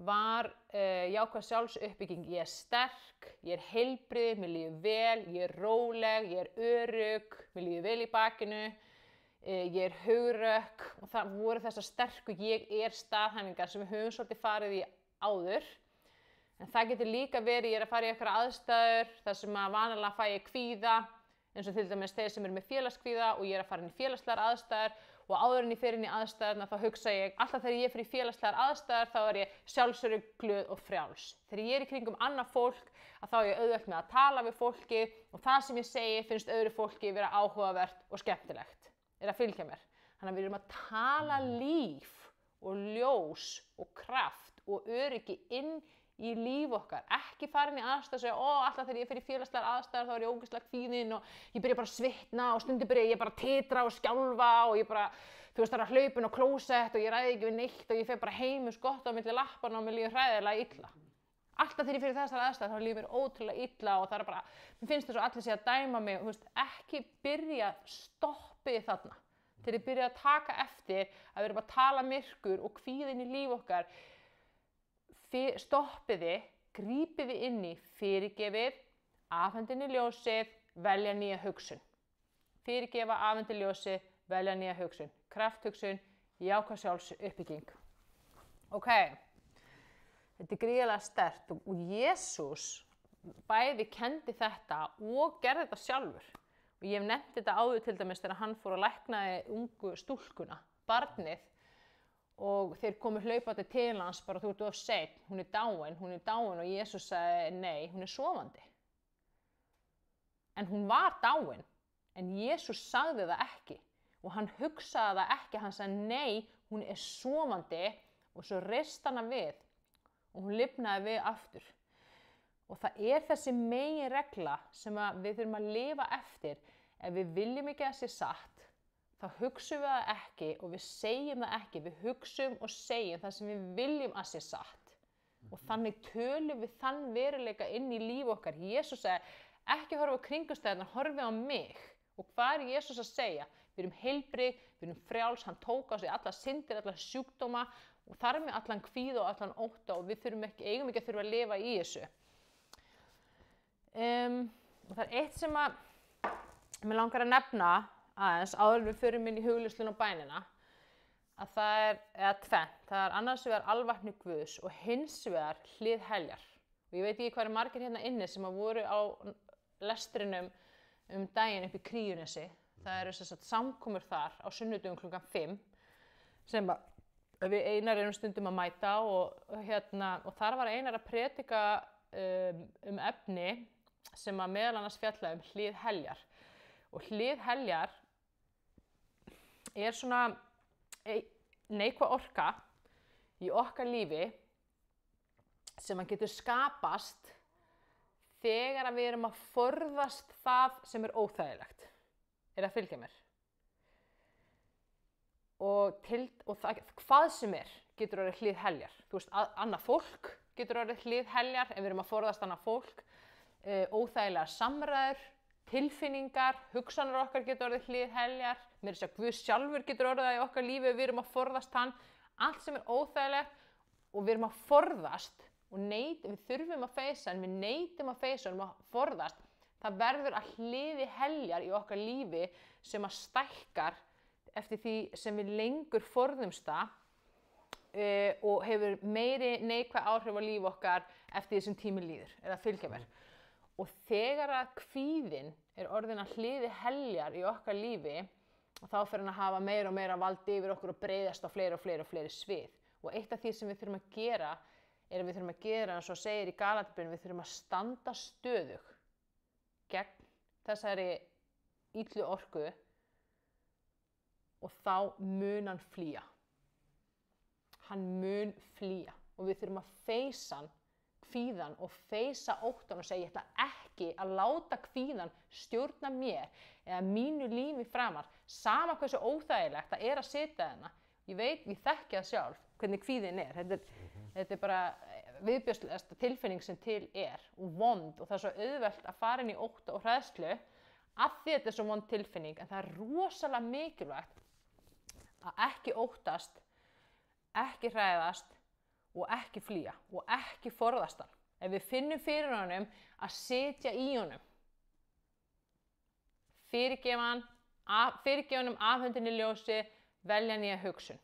[SPEAKER 1] var jákvæð sjálfsuppbygging. Ég sterk, ég heilbrigð, mér líður vel, ég róleg, ég örugg, mér líður vel í bakinu, ég hugrökk og það voru þessar sterku ég staðhæfingar sem við höfum svolítið farið í áður. En það getur líka verið, ég að fara í einhverjar aðstæður þar sem vanalega fæ ég kvíða, eins og til dæmis þeir sem með félagskvíða og ég að fara inn í félagslegar aðstæður og áður en ég fer inn í aðstæðurna þá hugsa ég, alltaf þegar ég fer í félagslegar aðstæður þá ég sjálfsörugg, glöð og frjáls. Þegar ég í kringum annað fólk þá ég auðvelt með að tala við fólki og það sem ég segi finnst öðru fólki vera áhugavert og skemmtilegt. Að fylgja mér. Þannig að við erum að tala líf og ljós og kraft og öryggi inn í líf okkar, ekki fara inn í aðstæður og segja, alltaf þegar ég fer í félagslegar aðstæður þá ég ógeðslega kvíðin og ég byrja bara að svitna og stundum byrja ég bara að titra og skjálfa og ég bara, það er að hlaupa inn á klósett og ég ræði ekki við neitt og ég fer bara heim skott á milli lappanna og mér líður hræðilega illa. Alltaf þegar ég fer í þessar aðstæður þá líður mér ótrúlega illa og það bara, mér finnst þess að allir sé að dæma mig, ekki byrja stoppið þarna. Þegar ég byrja að taka eftir að við erum að tala myrkur og kvíðin í líf okkar, stoppiði, grípiði inn í fyrirgefið, afhendinni ljósið, velja nýja hugsun. fyrirgefa, afhenda ljósi, velja nýja hugsun, krafthugsun, jákvæð sjálfsuppbygging. Ok, þetta er gríðarlega sterkt og Jesús bæði kenndi þetta og gerði þetta sjálfur. Og ég hef nefnt þetta áður til dæmis þegar hann fór að læknaði ungu stúlkuna, barnið, og þeir komu hlaupandi til hans bara, þú ert of seinn, hún er dáin og Jesús sagði nei, hún er sofandi. En hún var dáin, en Jesús sagði það ekki og hann hugsaði það ekki, hann sagði nei, hún er sofandi og svo reist hana við og hún lifnaði við aftur. Og það er þessi meginregla sem við þurfum að lifa eftir. Ef við viljum ekki að það sé satt, þá hugsum við það ekki og við segjum það ekki. Við hugsum og segjum það sem við viljum að sé satt. Og þannig tölum við þann veruleika inn í líf okkar. Jesús sagði, ekki horfa á kringumstæðurnar, horfi á mig. Og hvað er Jesús að segja? Við erum heilbrigð, við erum frjáls, hann tók á sig alla syndir, alla sjúkdóma og þar með allan kvíða og allan ótta og við eigum ekki að þurfa að lifa í þessu. Og það er eitt sem mér langar að nefna aðeins áður en við förum inn í hugleiðsluna og bænina, að það er, eða tvennt, það er annars vegar alvæpni Guðs og hins vegar hlið heljar. Og ég veit ekki hvað margir hérna inni sem voru á lestrinum daginn upp í Kríunesi. Það eru sem sagt samkomur þar á sunnudögum klukkan 5 sem við Einar erum stundum að mæta og þar var Einar að predika efni sem meðal annars fjalla hlið heljar. Og hlið heljar er svona neikvæð orka í okkar lífi sem getur skapast þegar við erum að forðast það sem er óþægilegt. Er að fylgja mér? Og hvað sem getur orðið hlið heljar. Þú veist, annað fólk getur orðið hlið heljar ef við erum að forðast annað fólk. Óþægilegar samræður, tilfinningar, hugsanir okkar getur orðið hlið heljar. Meira að segja Guð sjálfur getur orðið það í okkar lífi ef við erum að forðast hann. Allt sem er óþægilegt og við erum að forðast og við þurfum að feysa en við neitum að feysa og erum að forðast. Það verður að hliði heljar í okkar lífi sem að stækkar eftir því sem við lengur forðumst það og hefur meiri neikvæð áhrif á líf okkar eftir því sem tími líður, er að fylgja mér. Og þegar að kvíðinn er orðin að hliði heljar í okkar lífi, þá fer hann að hafa meira og meira valdi yfir okkur og breiðast á fleiri og fleiri og fleiri svið. Og eitt af því sem við þurfum að gera, eins og segir í Galatíabréfinu, við þurfum að standa stöðug gegn þessari illu orku og þá mun hann flýja. Hann mun flýja og við þurfum að feysa hann, kvíðan og feysa óttan og segja ég ætla ekki að láta kvíðan stjórna mér eða mínu lífi framar, sama hversu óþægilegt það er að sitja þarna. Ég þekki það sjálf hvernig kvíðin er. Þetta er bara viðbjóðslegasta tilfinning sem til er og vond og það er svo auðvelt að fara inn í ótta og hræðslu af því þetta er svo vond tilfinning, en það er rosalega mikilvægt að ekki óttast, ekki hræðast og ekki flýja og ekki forðast hann. Ef við finnum fyrir honum að sitja í honum, fyrirgefa honum afhendinni ljósi, velja nýja hugsun.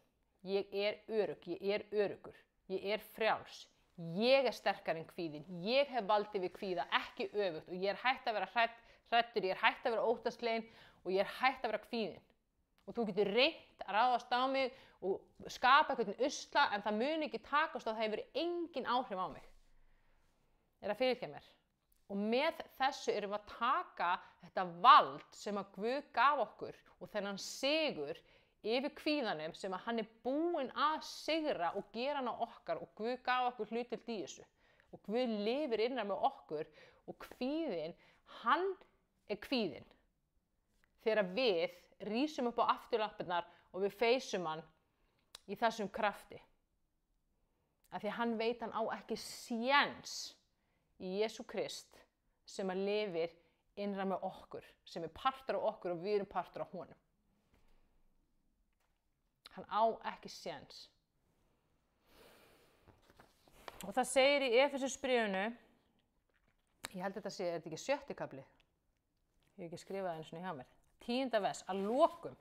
[SPEAKER 1] Ég er öruggur, ég er frjáls, ég er sterkari en kvíðinn, ég hef valdið við kvíða, ekki öfugt og ég er hætt að vera hræddur, ég er hætt að vera óttaslegin og ég er hætt að vera kvíðinn. Og þú getur reynt að ráðast á mig og skapa eitthvað usla en það mun ekki takast og það hefur engin áhrif á mig. Er að fylgja mér? Og með þessu erum við að taka þetta vald sem að Guð gaf okkur og þennan sigur yfir kvíðanum sem að hann er búinn að sigra og gera hann á okkar og Guð gaf okkur hlutdeild í þessu. Og Guð lifir innan með okkur og kvíðinn, hann er kvíðinn. Þegar við rísum upp á afturlappirnar og við feysum hann í þessum krafti. Af því að hann veit hann á ekki séns í Jesú Krist sem að lifir innra með okkur, sem er partur af okkur og við erum partur af honum. Hann á ekki séns. Og það segir í Efesusbréfinu, ég held þetta sé, er þetta ekki 7. kafli? Ég hef ekki skrifað það einu sinni hjá mér. 10. vers, að lokum.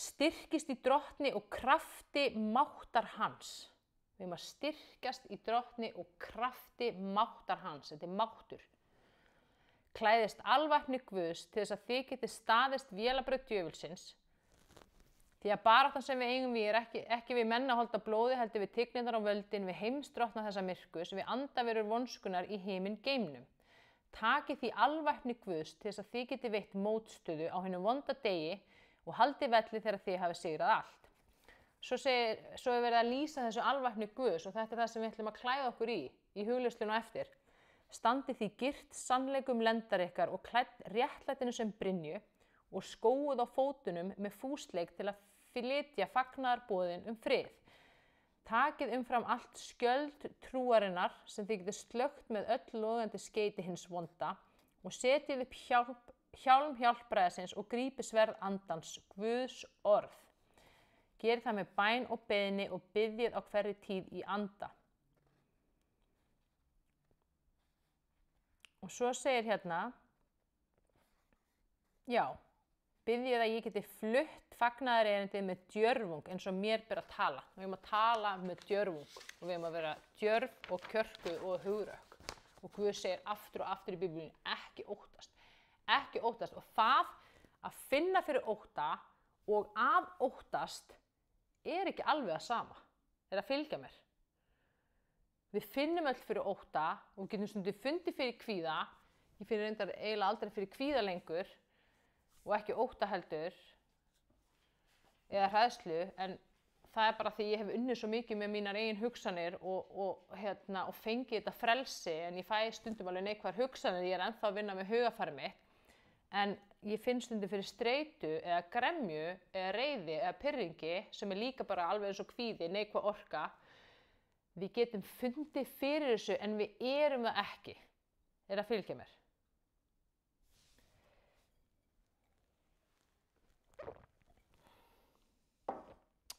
[SPEAKER 1] Styrkist í drottni og krafti máttar hans. Við erum að styrkjast í drottni og krafti máttar hans. Þetta máttur. Klæðist alvæpni Guðs til þess að þið getið staðist vélabrauð djöfulsins. Því að baráttan sem við eigum við ekki við menn að holda blóði heldur við tignirnar á völdin, við heimsdrottna þessa myrkus, við andaverur vonskunar í heiminn geimnum. Takið því alvæpni Guðs til þess að þið getið veitt mótstöðu á hinum vonda degi og haldið velli þegar þið hafið sigrað allt. Svo er verið að lýsa þessu alvæpni Guðs og þetta er það sem við ætlum að klæða okkur í hugleiðslunni á eftir. Standið því girt sannleikum lendar ykkar og klædd réttlætinu sem brynju og skóuð á fótunum með fúsleik til að flytja fagnaðarboðin frið. Takið umfram allt skjöld trúarinnar sem þið getið slökkt með öll logandi skeyti hins vonda og setjið upp hjálm hjálpræðisins og grípið sverð andans, Guðs orð. Gerið það með bæn og beiðni og biðjið á hverri tíð í anda. Og svo segir hérna, já, biðjið að ég geti flutt fagnaðarerindið með djörfung eins og mér ber að tala. Við erum að tala með djörfung og við erum að vera djörf og kjörkuð og hugrökk. Og Guð segir aftur og aftur í Biblíunni, ekki óttast. Ekki óttast. Og það að finna fyrir ótta og að óttast er ekki alveg að sama. Er að fylgja mér. Við finnum öll fyrir ótta og getum stundum fundið fyrir kvíða. Ég finn reyndar eiginlega aldrei fyrir kvíða lengur og ekki ótta heldur eða hræðslu, en það er bara því ég hef unnið svo mikið með mínar eigin hugsanir og fengið þetta frelsi, en ég fæ stundum alveg neikvæðar hugsanir, ég er ennþá að vinna með hugarfarið mitt, en ég finn stundum fyrir streitu eða gremju eða reiði eða pirringi sem er líka bara alveg eins og kvíði, neikvæð orka. Við getum fundið fyrir þessu en við erum það ekki. Er að fylgja mér?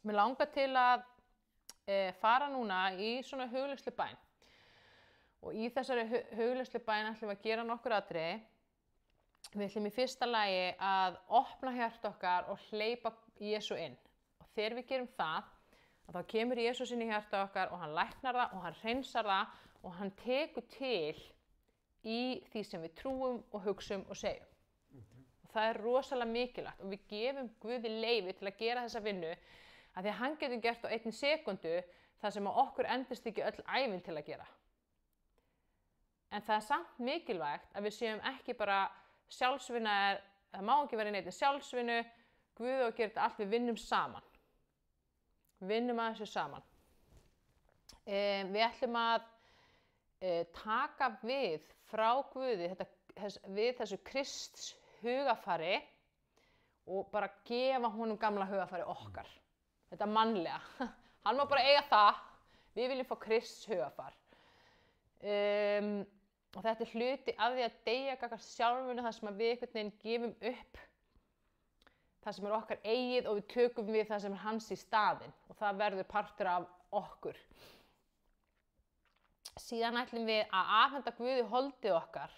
[SPEAKER 1] Mér langar til að fara núna í svona hugleiðslu bæn. Og í þessari hugleiðslu bæn ætlum við að gera nokkur atriði. Við ætlum í fyrsta lagi að opna hjarta okkar og hleypa Jesú inn. Og þegar við gerum það, þá kemur Jesús inn í hjarta okkar og hann læknar það og hann hreinsar það og hann tekur til í því sem við trúum og hugsum og segjum. Og það er rosalega mikilvægt og við gefum Guði leyfi til að gera þessa vinnu af því að hann getur gert á 1 sekúndu það sem að okkur endist ekki öll ævin til að gera. En það er samt mikilvægt að við séum ekki bara sjálfsvinna, það má ekki vera neitt sjálfsvinnu, Guð og gera þetta allt, við vinnum saman. Vinnum að þessu saman. Við ætlum að taka við frá Guði við þessu Krists hugafari og bara gefa honum gamla hugafari okkar. Þetta mannlega. Hann má bara eiga það. Við viljum fá Krists hugafar. Og þetta er hluti af því að deyja gagnvart sjálfinu þar sem við einhvern veginn gefum upp það sem er okkar eigið og við tökum við það sem er hans í staðinn. Og það verður partur af okkur. Síðan ætlum við að afhenda Guði holdið okkar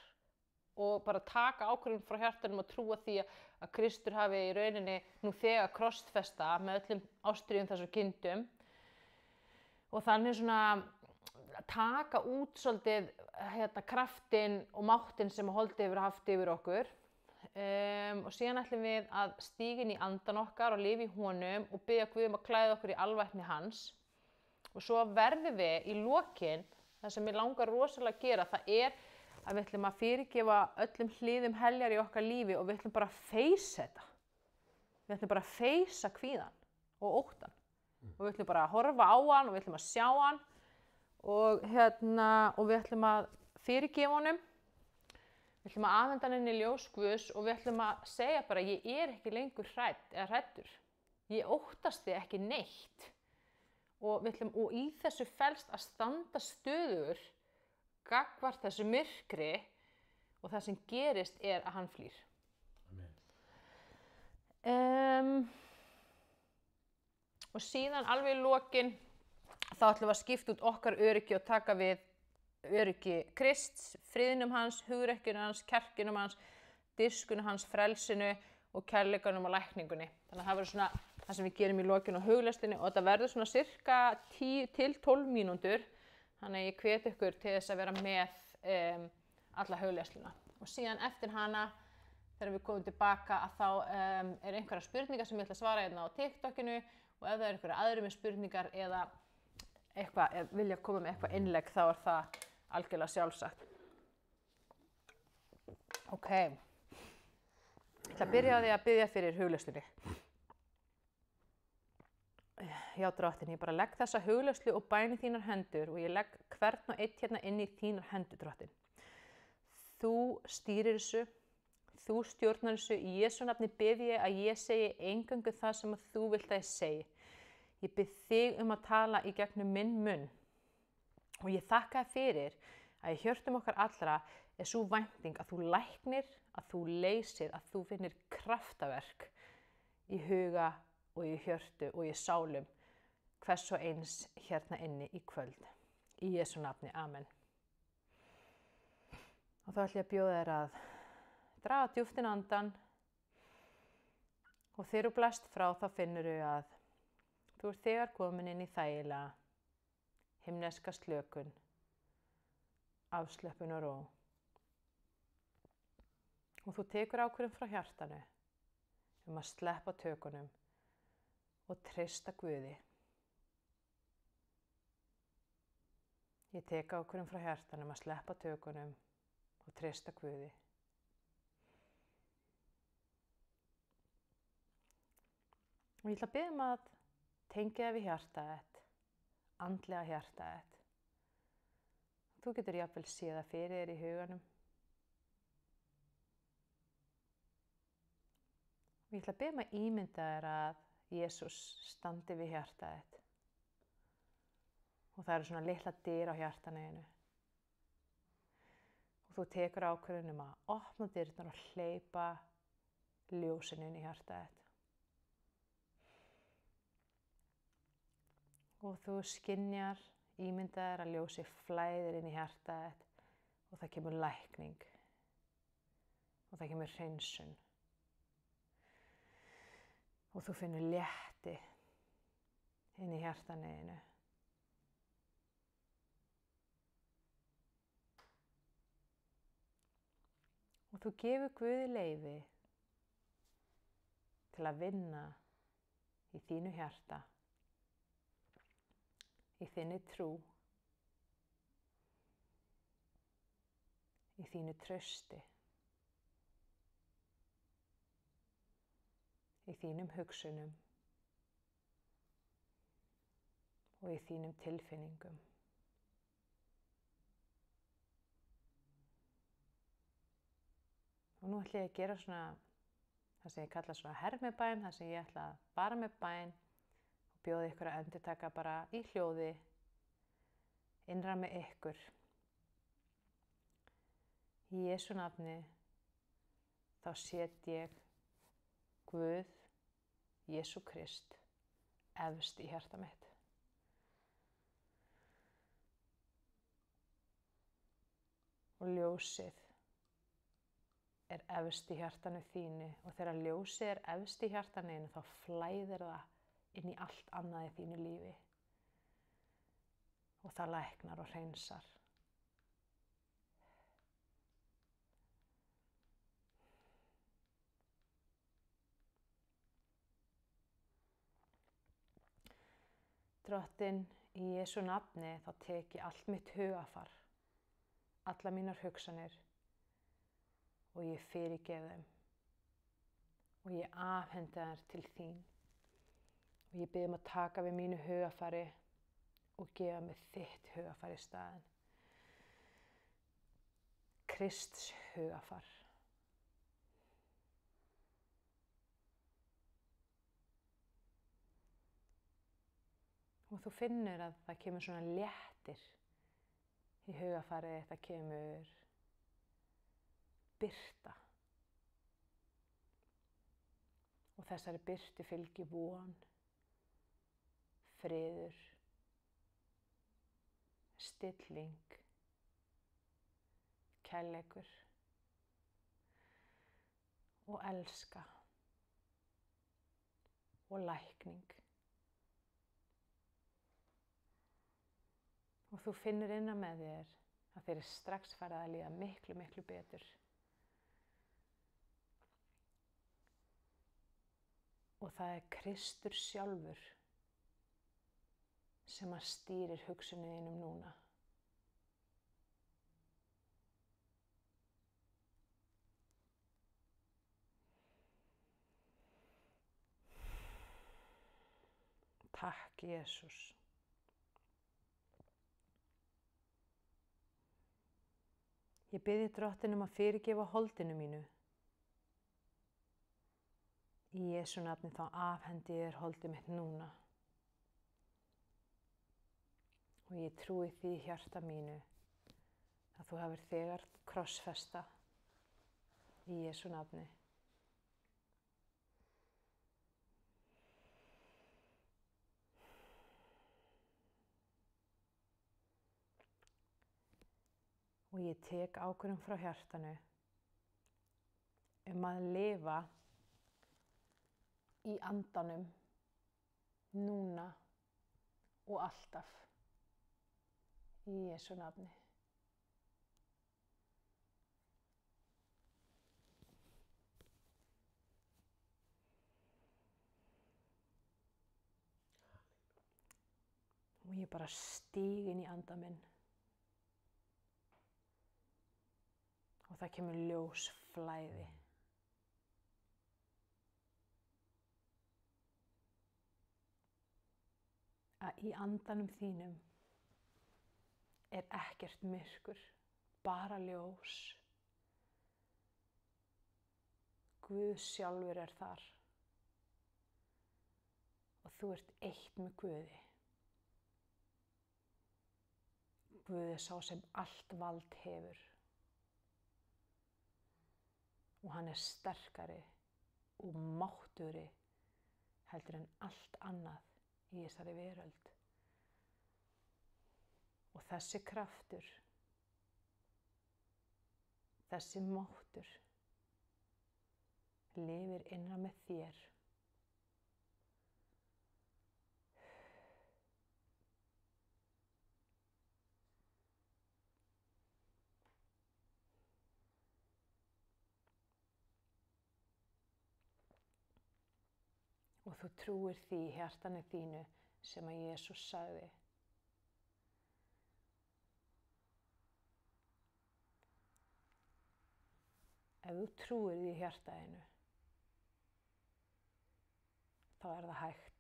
[SPEAKER 1] og bara taka ákvörðun frá hjartanum og trúa því að Kristur hafi í rauninni nú þegar krossfesta með öllum ástríðum þessum kindum. Og þannig svona taka út svolítið kraftinn og máttinn sem holdið hefur haft yfir okkur. Og síðan ætlum við að stíga inn í andan okkar og lifa í honum og biðja Guð að klæða okkur í alvæpni hans. Og svo verðum við í lokin, það sem mig langar rosalega að gera, það er að við ætlum að fyrirgefa öllum hliðum heljar í okkar lífi og við ætlum bara að feysa þetta. Við ætlum bara að feysa kvíðan og óttan. Og við ætlum bara að horfa á hann og við ætlum að sjá hann og við ætlum að fyrirgefa honum. Við ætlum að afhenda hann inn í ljós Guðs og við ætlum að segja bara ég er ekki lengur hræddur. Ég óttast þig ekki neitt. Og í þessu felst að standa stöðugur gagnvart þessu myrkri og það sem gerist er að hann flýr. Og síðan alveg í lokin þá ætlum við að skipta út okkar öryggi og taka við öryggi Krists, friðnum hans, hugrekkjunum hans, kjarkinum hans, dirfskunni hans, frelsinu og kærleikanum og lækningunni. Þannig að það verður svona það sem við gerum í lokinu á hugleiðslunni og þetta verður svona cirka 10 til 12 mínútur. Þannig að ég hvet ykkur til þess að vera með alla hugleiðsluna. Og síðan eftir hana, þegar við komum tilbaka, að þá er einhverja spurningar sem ég ætla að svara hérna á TikTokinu og ef það er einhverja aðrir með spurningar eða eitthvað, vilja koma með eitthvað innlegg, þá er það algjörlega sjálfsagt. Ok, ég ætla að byrja á því að biðja fyrir hugleiðslunni. Já, Drottinn, ég bara legg þessa hugleiðslu og bæn í þínar hendur og ég legg hvern og einn hérna inn í þínar hendur, Drottinn. Þú stýrir þessu, þú stjórnar þessu, í Jesú nafni bið ég að ég segi eingöngu það sem að þú vilt að ég segi. Ég bið þig um að tala í gegnum minn munn og ég þakka þér fyrir að í hjörtum okkar allra er sú vænting að þú læknir, að þú leysir, að þú finnir kraftaverk í huga og í hjörtu og í sálum hvers og eins hérna inni í kvöld. Í Jesú nafni, amen. Og þá ætla ég að bjóða þér að draga djúpt inn andan og þegar þú blæst frá þá finnur þú að þú ert þegar komin inn í þægilega, himneska slökun, afslöppun og ró. Og þú tekur ákvörðun frá hjartanu að sleppa tökunum og treysta Guði. Ég tek ákvörðun frá hjartanu að sleppa tökunum og treysta Guði. Og ég ætla að biðja að tengja það við hjartað þitt, andlega hjartað þitt. Þú getur jafnvel séð það fyrir þér í huganum. Og ég ætla að biðja að ímynda þér að Jesús standi við hjartað þitt. Og það eru svona litla dyr á hjartanu. Og þú tekur ákvörðun að opna dyrnar og hleypa ljósinu inn í hjartað þitt. Og þú skynjar, ímyndaðir að ljósi flæðir inn í hjartað þitt og það kemur lækning og það kemur hreinsun. Og þú finnur létti inn í hjartanu. Og þú gefur Guði leyfi til að vinna í þínu hjarta, í þinni trú, í þínu trausti, í þínum hugsunum og í þínum tilfinningum. Og nú ætla ég að gera svona það sem ég kalla svona hermibæn, það sem ég ætla að bara með bæn og bjóða ykkur að endurtaka bara í hljóði, innra með ykkur. Í Jesú nafni þá set ég Guð, Jesú Krist, efst í hjarta mitt. Og ljósið er efst í hjartanu þínu og þegar ljósið er efst í hjartanu þá flæðir það inn í allt annað í þínu lífi og það læknar og hreinsar. Drottinn, í Jesú nafni þá tek ég allt mitt hugafar, alla mínar hugsanir og ég fyrirgef þeim og ég afhendi þær til þín og ég bið að taka við mínu hugafari og gefa mig þitt hugafar í staðinn. Krists hugafar. Og þú finnur að það kemur svona léttir í hugafarið, það kemur birta. Og þessari birtu fylgir von, friður, stilling, kærleikur. og elska og lækning. Og þú finnur innan með þér að þér er strax farið að líða miklu, miklu betur. Og það er Kristur sjálfur sem að stýrir hugsuninum núna. Takk, Jesús. Ég biðji Drottinn að fyrirgefa holdinu mínu. Í Jesú nafni þá afhendi ég þér holdið mitt núna. Og ég trúi því í hjarta mínu að þú hafir þegar krossfesta í Jesú nafni. Og ég tek ákvörðun frá hjartanu að lifa í andanum núna og alltaf í Jesú nafni. Og ég bara stíg inn í anda minn. Og það kemur ljósflæði. Að í andanum þínum er ekkert myrkur, bara ljós. Guð sjálfur er þar. Og þú ert eitt með Guði. Guð er sá sem allt vald hefur. Og hann er sterkari og máttugri heldur en allt annað í þessari veröld. Og þessi kraftur, þessi máttur lifir innra með þér. Og þú trúir því í hjartanu þínu sem að Jesús sagði. Ef þú trúir því í hjartanu, þá er það hægt.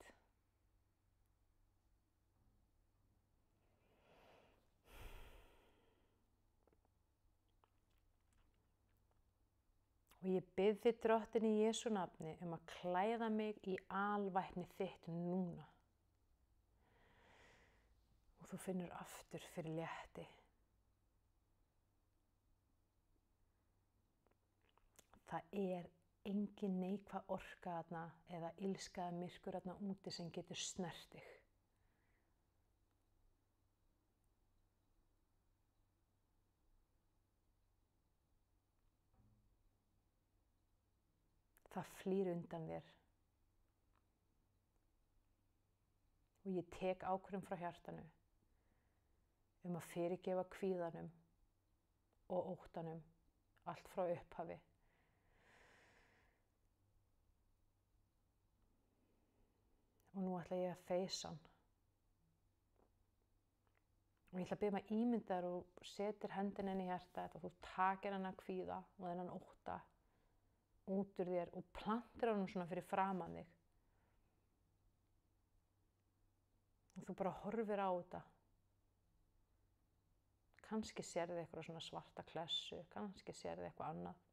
[SPEAKER 1] Og ég bið þig, Drottinn, í Jesú nafni að klæða mig í alvæpni þitt núna. Og þú finnur aftur fyrir létti. Það er engin neikvæð orka þarna eða illska eða myrkur þarna úti sem getur snert þig. Það flýr undan þér. Og ég tek ákvörðun frá hjartanu að fyrirgefa kvíðanum og óttanum allt frá upphafi. Og nú ætla ég að feysa hann. Og ég ætla að biðja að ímynda þér og setir hendina inn í hjartað og þú takir hann að kvíða og þennan ótta út úr þér og plantir hann svona fyrir framan þig. Og þú bara horfir á þetta. Kannski sérðu eitthvað svona svarta klessu, kannski sérðu eitthvað annað.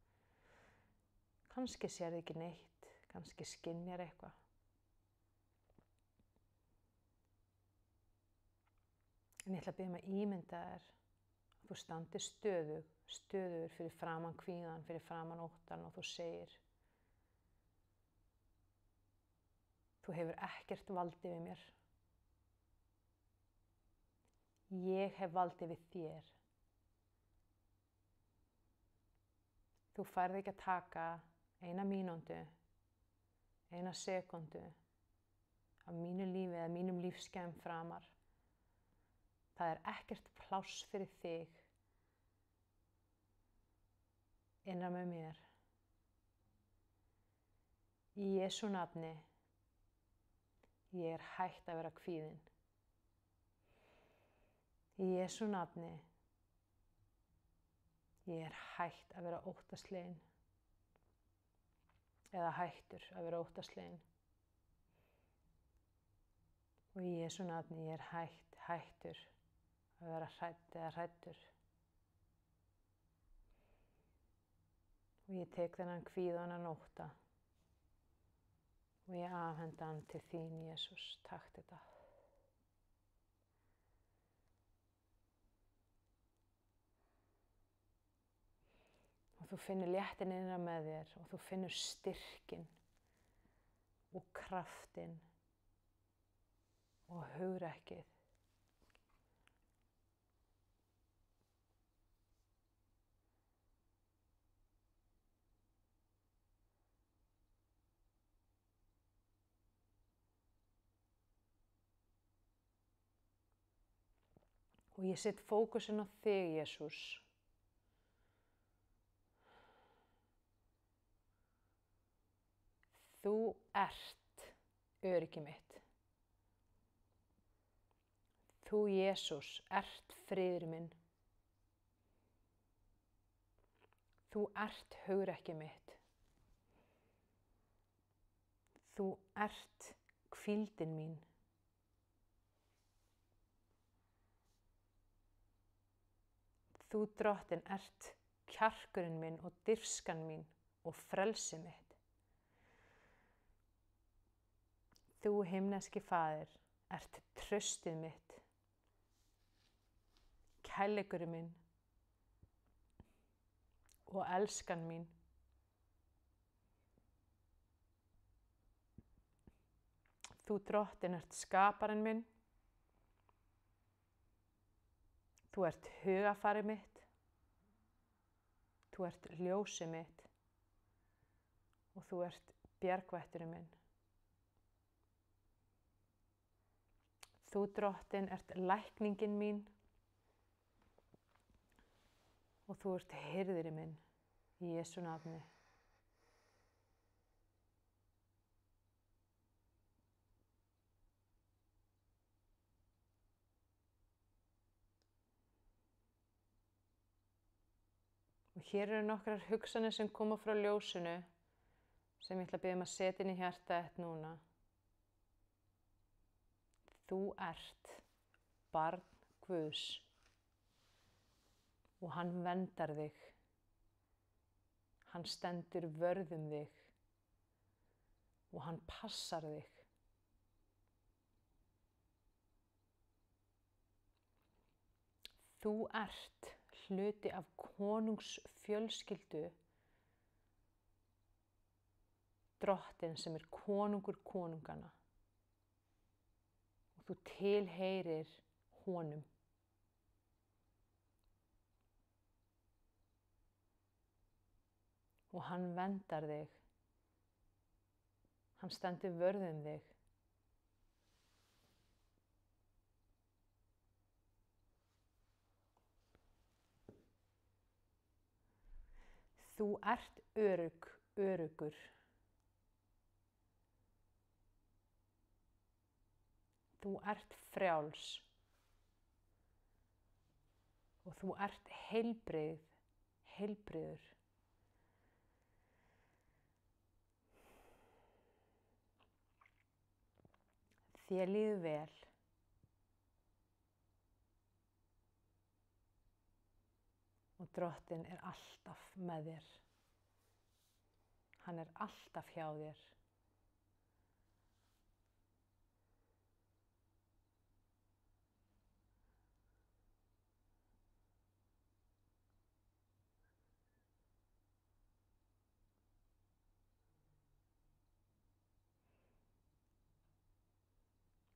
[SPEAKER 1] Kannski sérðu ekki neitt, kannski skynjar eitthvað. En ég ætla að biðja að ímynda þér að þú standir stöðugur fyrir framan kvíðan, fyrir framan óttan og þú segir: Þú hefur ekkert vald yfir mér. Ég hef vald yfir þér. Þú færð ekki að taka eina mínútu, eina sekúndu af mínu lífi eða mínum lífsgæðum framar. Það er ekkert pláss fyrir þig innra með mér. Í Jesú nafni, ég er hætt að vera kvíðin. Í Jesú nafni, ég er hætt að vera óttaslegin. Eða hættur að vera óttaslegin. Og í Jesú nafni, ég er hættur að vera hrædd eða hræddur. Og ég tek þennan kvíða og þennan ótta. Og ég afhenda hann til þín, Jesús. Takk þetta. Og þú finnur léttin innra með þér og þú finnur styrkin og kraftin og hugrekkið. Og ég set fókusinn á þig, Jesús. Þú ert öryggi mitt. Þú, Jesús, ert friður minn. Þú ert hugrekki mitt. Þú ert hvíldin mín. Þú, Drottinn, ert kjarkurinn minn og dirfskan mín og frelsi mitt. Þú, himneski Faðir, ert traustið mitt, kærleikurinn minn og elskan mín. Þú, Drottinn, ert skaparinn minn. Þú ert hugafarið mitt, þú ert ljósið mitt og þú ert bjargvætturinn minn. Þú, Drottinn, ert lækningin mín og þú ert hirðirinn minn í Jesú nafni. Og hér eru nokkrar hugsanir sem koma frá ljósinu sem ég ætla að biðja að setja inn í hjartað þitt núna. Þú ert barn Guðs og hann verndar þig. Hann stendur vörð um þig og hann passar þig. Þú ert hluti af konungsfjölskyldu Drottinn sem er konungur konungana og þú tilheyrir honum. Og hann verndar þig. Hann stendur vörð um þig. Þú ert öruggur. Þú ert frjáls og þú ert heilbrigður. Þér líður vel. Og Drottinn er alltaf með þér. Hann er alltaf hjá þér.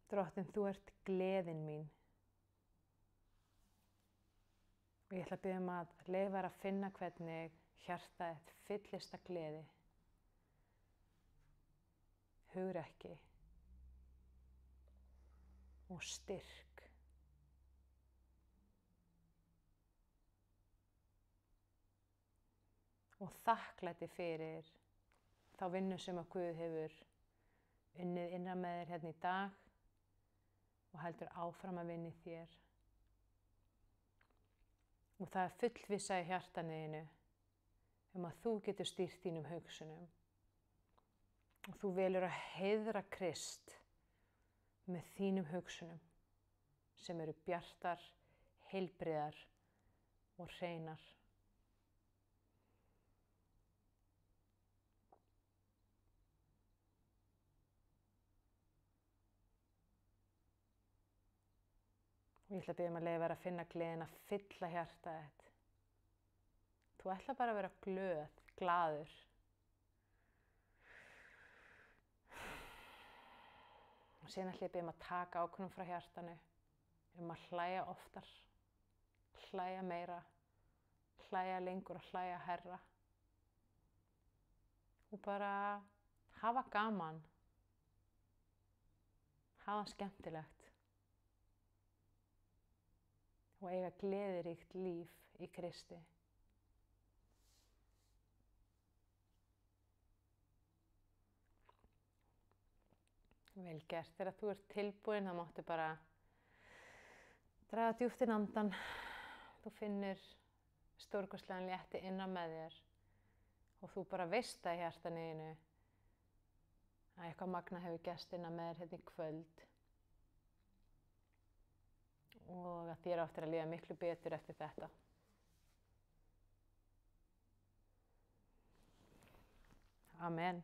[SPEAKER 1] Drottinn, þú ert gleðin mín. Og ég ætla að biðja að leyfa þér að finna hvernig hjartað þitt fyllist af gleði. hugrekki og styrk. Og þakklæti fyrir þá vinnu sem að Guð hefur unnið innra með þér hérna í dag og heldur áfram að vinna í þér. Og það er fullvissa í hjartanu að þú getur stýrt þínum hugsunum. Og þú velur að heiðra Krist með þínum hugsunum sem eru bjartar, heilbrigðar og hreinar. Og ég ætla að biðja að leyfa þér að finna gleðin að fylla hjartað þitt. Þú ætla bara að vera glaður. Og síðan ætla ég að biðja að taka ákvörðun frá hjartanu að hlæja oftar, hlæja meira, hlæja lengur og hlæja hærra. Og bara hafa gaman, hafa skemmtilegt. Og eiga gleðiríkt líf í Kristi. Vel gert. Þegar þú ert tilbúin, þá máttu bara draga djúpt inn andann. Þú finnur stórkostlegan létti innan með þér og þú bara veist það í hjartanu að eitthvað magna hefur gerst innan með þér hérna í kvöld. Og að þér áttir að líða miklu betur eftir þetta. Amen.